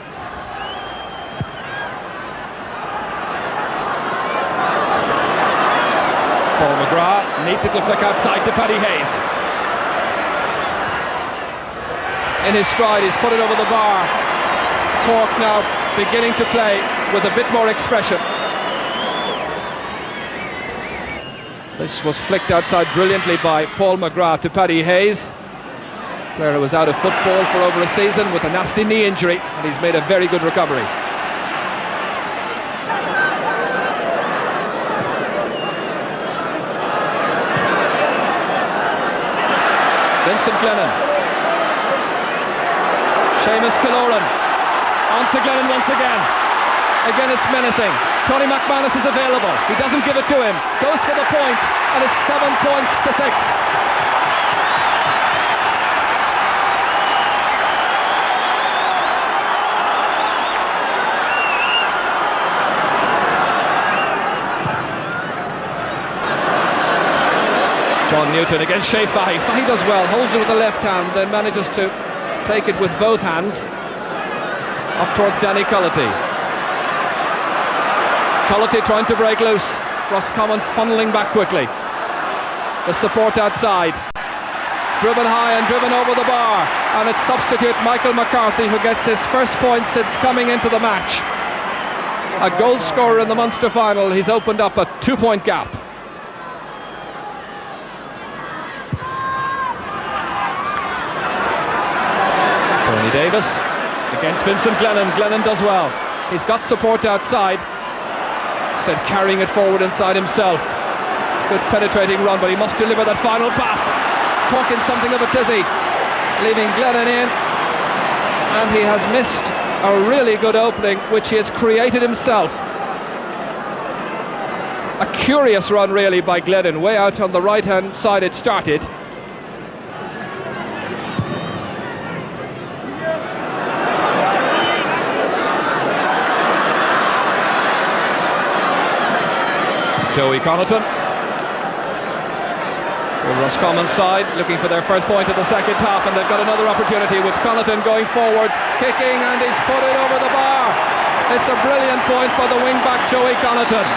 Paul McGrath, neat little flick outside to Paddy Hayes. In his stride, he's put it over the bar. Cork now beginning to play with a bit more expression. This was flicked outside brilliantly by Paul McGrath to Paddy Hayes. Player who was out of football for over a season with a nasty knee injury, and he's made a very good recovery. Vincent Glennon. Seamus Killoran. On to Glennon once again. Again it's menacing. Tony McManus is available. He doesn't give it to him. Goes for the point, and it's 7 points to 6. John Newton against Shea Fahy. Fahy does well, holds it with the left hand, then manages to take it with both hands up towards Danny Cullity. Cullity trying to break loose. Roscommon funneling back quickly. The support outside. Driven high and driven over the bar, and it's substitute Michael McCarthy who gets his first point since coming into the match. A goal scorer in the Munster final. He's opened up a 2-point gap. Tony Davis against Vincent Glennon. Glennon does well. He's got support outside, instead carrying it forward inside himself. Good penetrating run, but he must deliver that final pass. Cork in something of a tizzy, leaving Glennon in, and he has missed a really good opening which he has created himself. A curious run really by Glennon, way out on the right hand side it started. Joey Connaughton. The Roscommon side looking for their first point of the second half, and they've got another opportunity with Connaughton going forward, kicking, and he's put it over the bar. It's a brilliant point for the wing-back Joey Connaughton.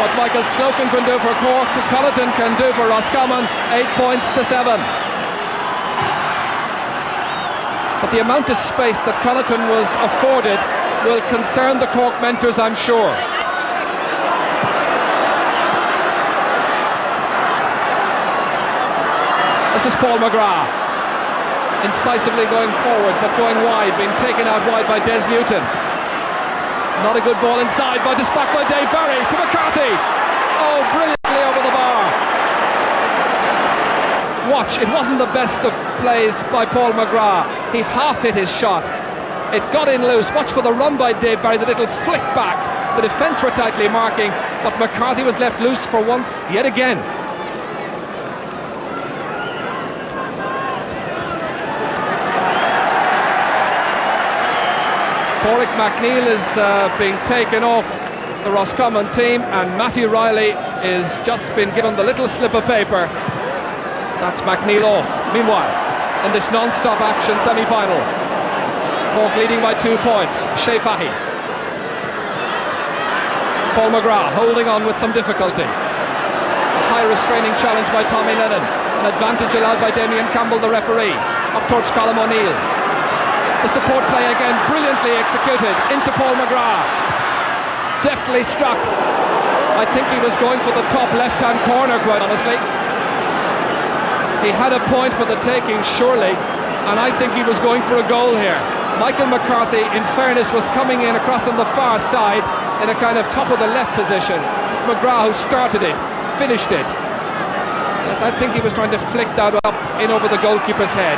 What Michael Slocum can do for Cork, Connaughton can do for Roscommon. 8 points to 7. But the amount of space that Connaughton was afforded will concern the Cork mentors, I'm sure. This is Paul McGrath, incisively going forward but going wide, being taken out wide by Des Newton. Not a good ball inside, but it's back by Dave Barry to McCarthy. Oh, brilliantly over the bar. Watch, it wasn't the best of plays by Paul McGrath. He half hit his shot. It got in loose. Watch for the run by Dave Barry, the little flick back. The defence were tightly marking, but McCarthy was left loose for once yet again. Cormac McNeil is being taken off the Roscommon team, and Matthew Riley is just been given the little slip of paper. That's McNeil off. Meanwhile, in this non-stop action semi-final, Cork leading by 2 points. Shea Fahy. Paul McGrath holding on with some difficulty. A high restraining challenge by Tommy Lennon. An advantage allowed by Damien Campbell, the referee. Up towards Colm O'Neill. The support play again, brilliantly executed into Paul McGrath. Deftly struck. I think he was going for the top left-hand corner, quite honestly. He had a point for the taking, surely, and I think he was going for a goal here. Michael McCarthy, in fairness, was coming in across on the far side in a kind of top of the left position. McGrath, who started it, finished it. Yes, I think he was trying to flick that up in over the goalkeeper's head.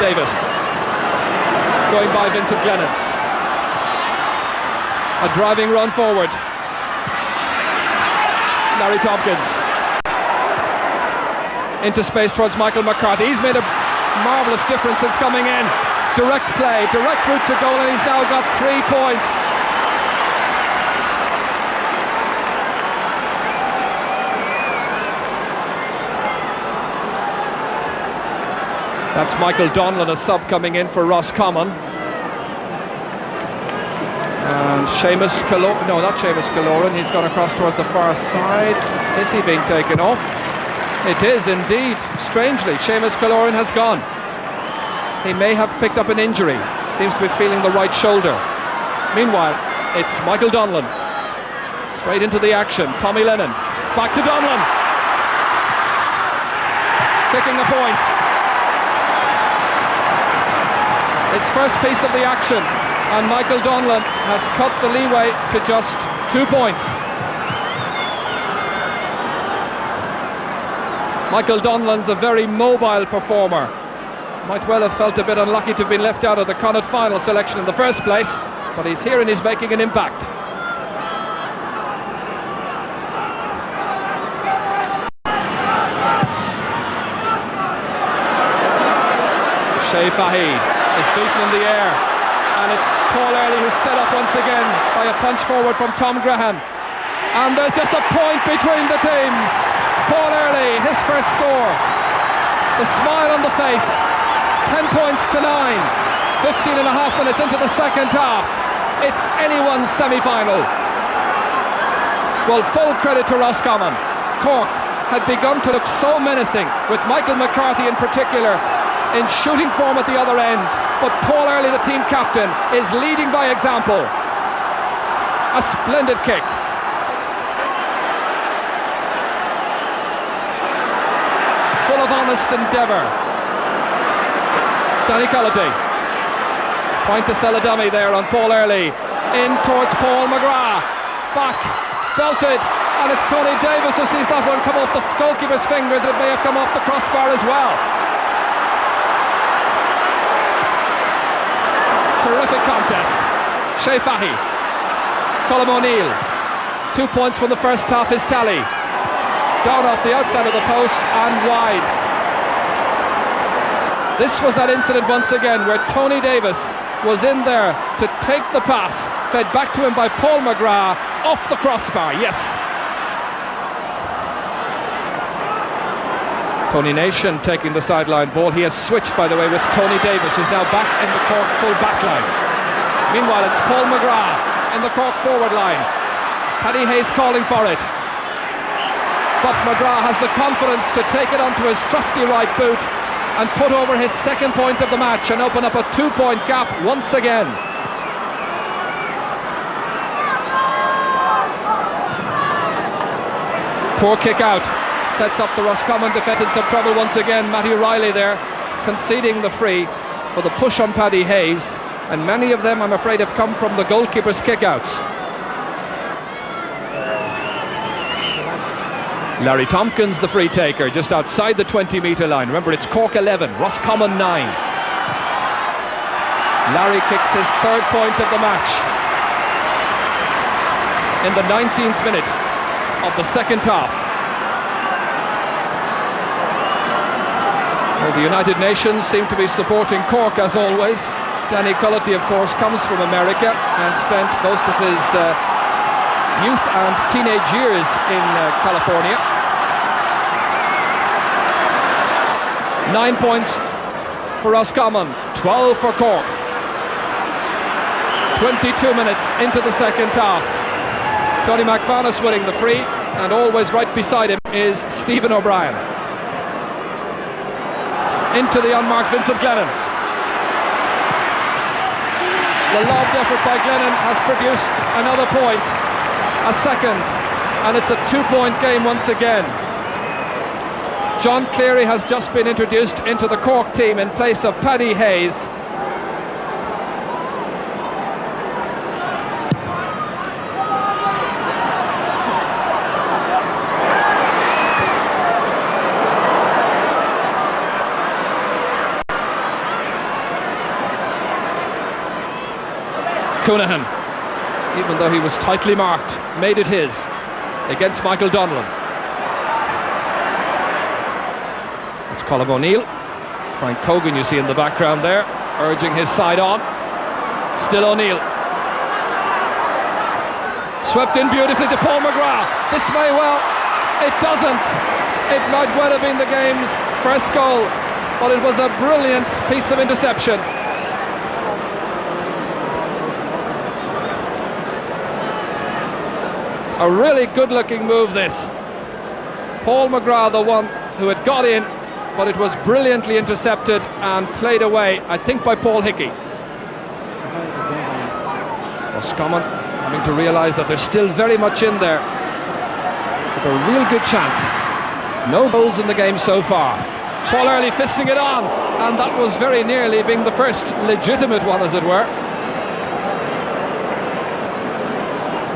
Davis going by Vincent Glennon. A driving run forward. Larry Tompkins into space towards Michael McCarthy. He's made a marvellous difference since coming in. Direct play, direct route to goal, and he's now got 3 points. That's Michael Donlan, a sub coming in for Roscommon. And Seamus Kaloran, no, not Seamus Kaloran, he's gone across towards the far side. Is he being taken off? It is indeed. Strangely, Seamus Kaloran has gone. He may have picked up an injury. Seems to be feeling the right shoulder. Meanwhile, it's Michael Donlan. Straight into the action. Tommy Lennon. Back to Donlan. Kicking a point. His first piece of the action, and Michael Donlan has cut the leeway to just 2 points. Michael Donlan's a very mobile performer. Might well have felt a bit unlucky to have been left out of the Connaught final selection in the first place, but he's here and he's making an impact. Shea Fahy is beaten in the air, and it's Paul Early who's set up once again by a punch forward from Tom Graham, and there's just a point between the teams. Paul Early, his first score, the smile on the face. 10 points to 9, 15 and a half minutes into the second half. It's anyone's semi-final. Well, full credit to Roscommon. Cork had begun to look so menacing, with Michael McCarthy in particular in shooting form at the other end, but Paul Early, the team captain, is leading by example. A splendid kick. Full of honest endeavour. Danny Cullity. Point to sell a dummy there on Paul Early. In towards Paul McGrath. Back, belted, and it's Tony Davis who sees that one come off the goalkeeper's fingers. It may have come off the crossbar as well. Terrific contest. Shea Fahy. Colm O'Neill. 2 points from the first half, his tally. Down off the outside of the post and wide. This was that incident once again where Tony Davis was in there to take the pass, fed back to him by Paul McGrath, off the crossbar, yes. Tony Nation taking the sideline ball. He has switched, by the way, with Tony Davis, who's now back in the Cork full back line. Meanwhile, it's Paul McGrath in the Cork forward line. Paddy Hayes calling for it. But McGrath has the confidence to take it onto his trusty right boot and put over his second point of the match and open up a 2-point gap once again. Poor kick out. Sets up the Roscommon defence in some trouble once again. Matthew Riley there conceding the free for the push on Paddy Hayes, and many of them, I'm afraid, have come from the goalkeeper's kick-outs. Larry Tompkins, the free taker, just outside the 20-metre line. Remember, it's Cork 11, Roscommon 9. Larry kicks his third point of the match in the 19th minute of the second half. Well, the United Nations seem to be supporting Cork as always. Danny Cullity, of course, comes from America and spent most of his youth and teenage years in California. 9 points for Roscommon, 12 for Cork. 22 minutes into the second half. Tony McManus winning the free, and always right beside him is Stephen O'Brien. Into the unmarked Vincent Glennon. The lobbed effort by Glennon has produced another point, a second, and it's a 2-point game once again. John Cleary has just been introduced into the Cork team in place of Paddy Hayes. Coonahan, even though he was tightly marked, made it his against Michael Donnellan. It's Colm O'Neill. Frank Cogan you see in the background there, urging his side on. Still O'Neill. Swept in beautifully to Paul McGrath. This may well, it doesn't. It might well have been the game's first goal, but it was a brilliant piece of interception. A really good-looking move, this. Paul McGrath, the one who had got in, but it was brilliantly intercepted and played away, I think, by Paul Hickey. Roscommon having to realise that they're still very much in there, with a real good chance. No goals in the game so far. Paul Early fisting it on, and that was very nearly being the first legitimate one, as it were.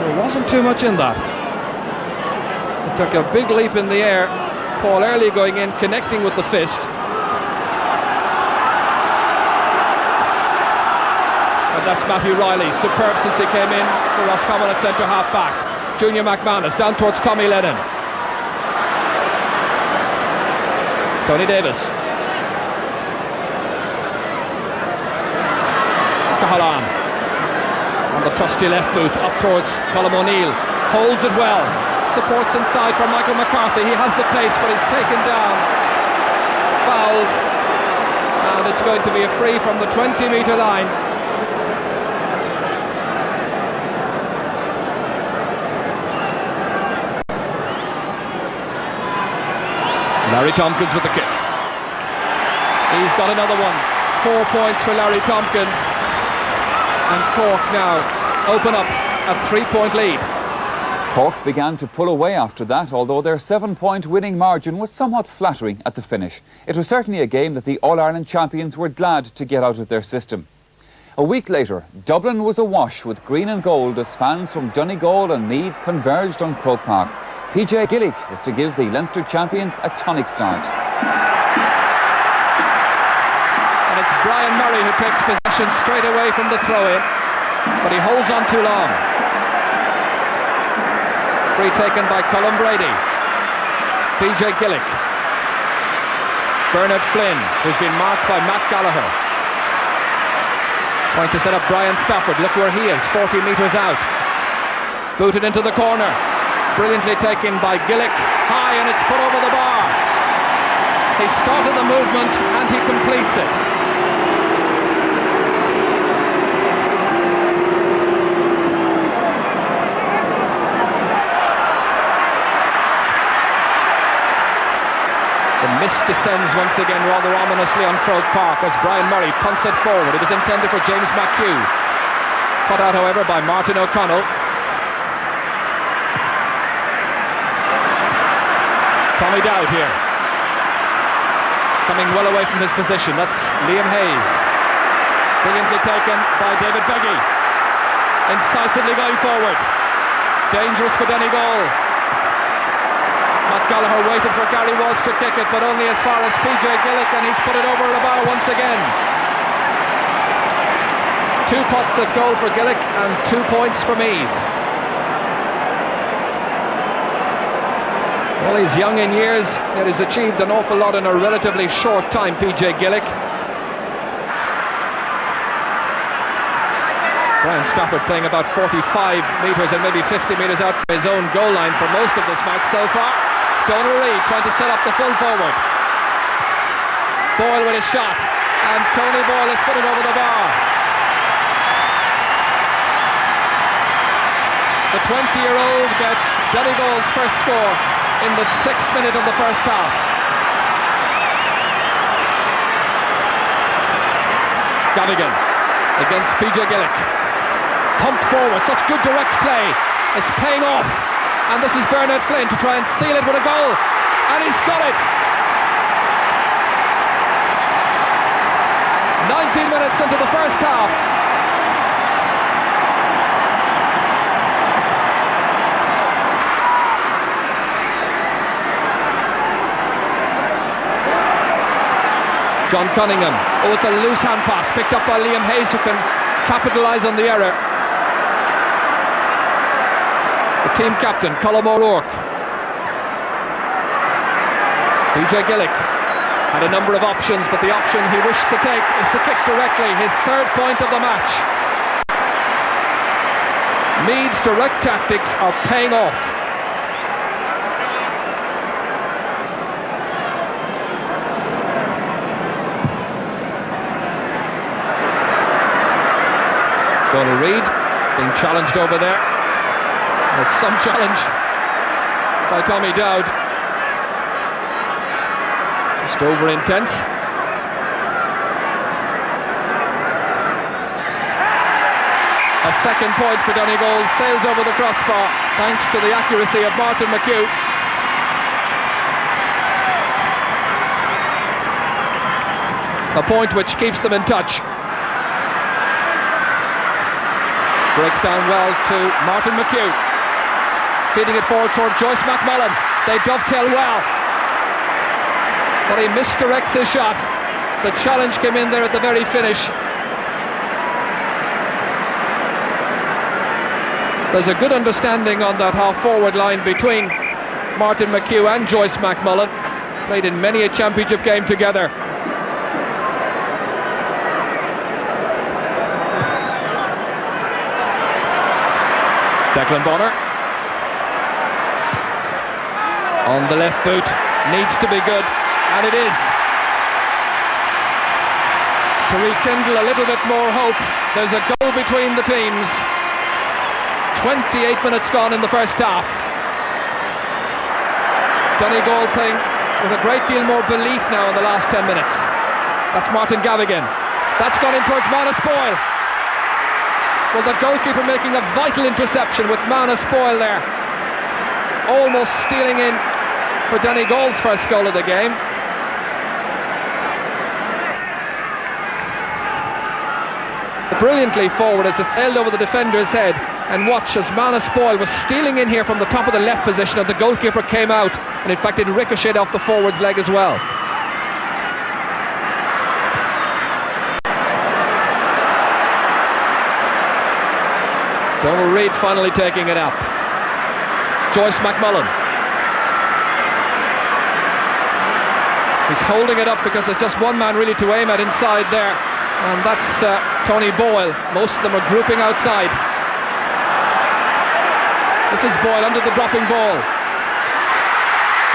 There wasn't too much in that. It took a big leap in the air. Paul Early going in, connecting with the fist. And that's Matthew Riley, superb since he came in for Roscommon at centre half back. Junior McManus down towards Tommy Lennon. Tony Davis. Cahalane. On the trusty left boot, up towards Colm O'Neill, holds it well, supports inside for Michael McCarthy. He has the pace, but he's taken down, fouled, and it's going to be a free from the 20-metre line. Larry Tompkins with the kick. He's got another one. 4 points for Larry Tompkins. And Cork now open up a 3-point lead. Cork began to pull away after that, although their 7-point winning margin was somewhat flattering at the finish. It was certainly a game that the All-Ireland champions were glad to get out of their system. A week later, Dublin was awash with green and gold as fans from Donegal and Meath converged on Croke Park. PJ Gillick was to give the Leinster champions a tonic start. And it's Brian Murray who takes possession straight away from the throw-in, but he holds on too long. Free taken by Colm Brady. PJ Gillick. Bernard Flynn, who's been marked by Matt Gallagher. Trying to set up Brian Stafford. Look where he is, 40 metres out. Booted into the corner. Brilliantly taken by Gillick. High, and it's put over the bar. He started the movement and he completes it. The mist descends once again rather ominously on Croke Park as Brian Murray punts it forward. It was intended for James McHugh. Cut out, however, by Martin O'Connell. Tommy Dowd here. Coming well away from his position. That's Liam Hayes. Brilliantly taken by David Beggy. Incisively going forward. Dangerous for Donegal. Matt Gallagher waited for Gary Walsh to kick it, but only as far as PJ Gillick, and he's put it over the bar once again. 2 pots at goal for Gillick and 2 points for Meath. Well, he's young in years, yet he's achieved an awful lot in a relatively short time, PJ Gillick. Brian Stafford playing about 45 metres and maybe 50 metres out from his own goal line for most of this match so far. Donald Reid trying to set up the full forward. Boyle with his shot, and Tony Boyle has put it over the bar. The 20-year-old gets Donegal's first score in the 6th minute of the first half. Gavigan against PJ Gillick. Pumped forward, such good direct play. It's paying off. And this is Bernard Flynn to try and seal it with a goal. And he's got it. 19 minutes into the first half. John Cunningham. Oh, it's a loose hand pass picked up by Liam Hayes, who can capitalise on the error. The team captain, Colm O'Rourke. PJ Gillick had a number of options, but the option he wished to take is to kick directly, his 3rd point of the match. Meath's direct tactics are paying off. Donald Reid being challenged over there. It's some challenge by Tommy Dowd. Just over intense. A second point for Donegal, sails over the crossbar thanks to the accuracy of Martin McHugh. A point which keeps them in touch. Breaks down well to Martin McHugh. Feeding it forward toward Joyce McMullen. They dovetail well. But he misdirects his shot. The challenge came in there at the very finish. There's a good understanding on that half-forward line between Martin McHugh and Joyce McMullen. Played in many a championship game together. Declan Bonner on the left boot, needs to be good, and it is. To rekindle a little bit more hope, there's a goal between the teams. 28 minutes gone in the first half. Donegal playing with a great deal more belief now in the last 10 minutes. That's Martin Gavigan. That's gone in towards Manus Boyle. Well, the goalkeeper making a vital interception with Manus Boyle there. Almost stealing in for Donegal's first goal of the game. Brilliantly forward as it sailed over the defender's head, and watch as Manus Boyle was stealing in here from the top of the left position, and the goalkeeper came out, and in fact it ricocheted off the forward's leg as well. Donald Reid finally taking it up. Joyce McMullen. He's holding it up because there's just one man really to aim at inside there. And that's Tony Boyle. Most of them are grouping outside. This is Boyle under the dropping ball.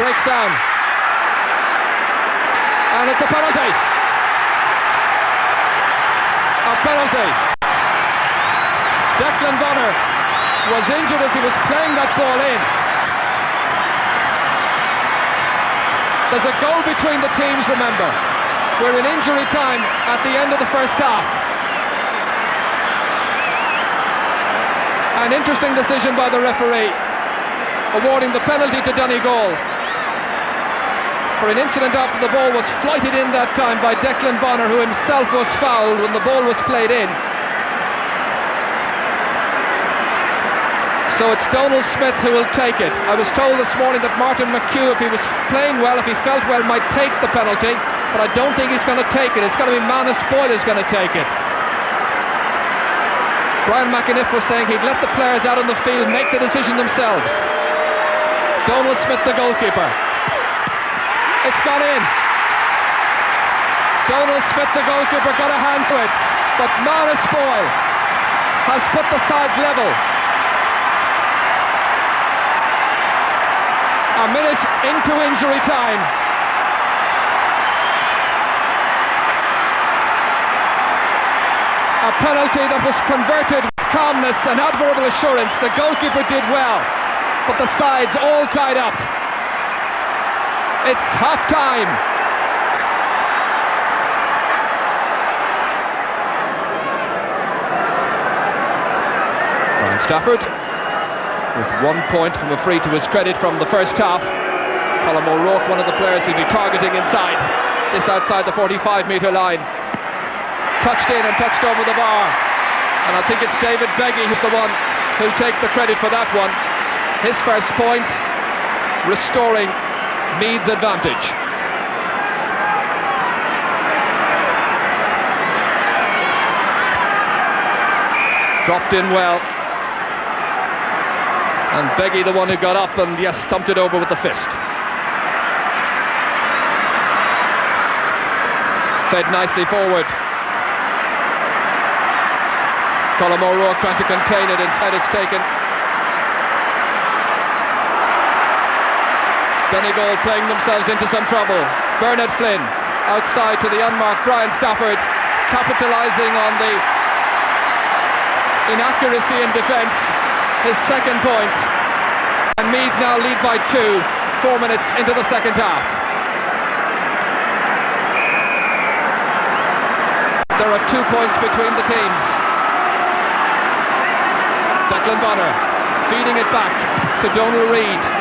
Breaks down. And it's a penalty. A penalty. Declan Bonner was injured as he was playing that ball in. There's a goal between the teams, remember. We're in injury time at the end of the first half. An interesting decision by the referee, awarding the penalty to Donegal for an incident after the ball was flighted in that time by Declan Bonner, who himself was fouled when the ball was played in. So it's Donald Smith who will take it. I was told this morning that Martin McHugh, if he was playing well, if he felt well, might take the penalty, but I don't think he's going to take it. It's going to be Manus Boyle who's going to take it. Brian McAniff was saying he'd let the players out on the field make the decision themselves. Donald Smith, the goalkeeper. It's gone in. Donald Smith, the goalkeeper, got a hand to it, but Manus Boyle has put the sides level. A minute into injury time. A penalty that was converted with calmness and admirable assurance. The goalkeeper did well, but the sides all tied up. It's half time. Ryan Stafford with 1 point from a free to his credit from the first half. Colm O'Rourke, one of the players he'll be targeting inside. This outside the 45-metre line. Touched in and touched over the bar. And I think it's David Beggy who's the one who'll take the credit for that one. His first point, restoring Meath's advantage. Dropped in well. And Beggy the one who got up and, yes, thumped it over with the fist. Fed nicely forward. Colm O'Rourke trying to contain it, instead it's taken. Donegal playing themselves into some trouble. Bernard Flynn outside to the unmarked Brian Stafford, capitalising on the inaccuracy in defence. His second point, and Meath now lead by 2, 4 minutes into the second half. There are 2 points between the teams. Declan Bonner feeding it back to Donal Reid.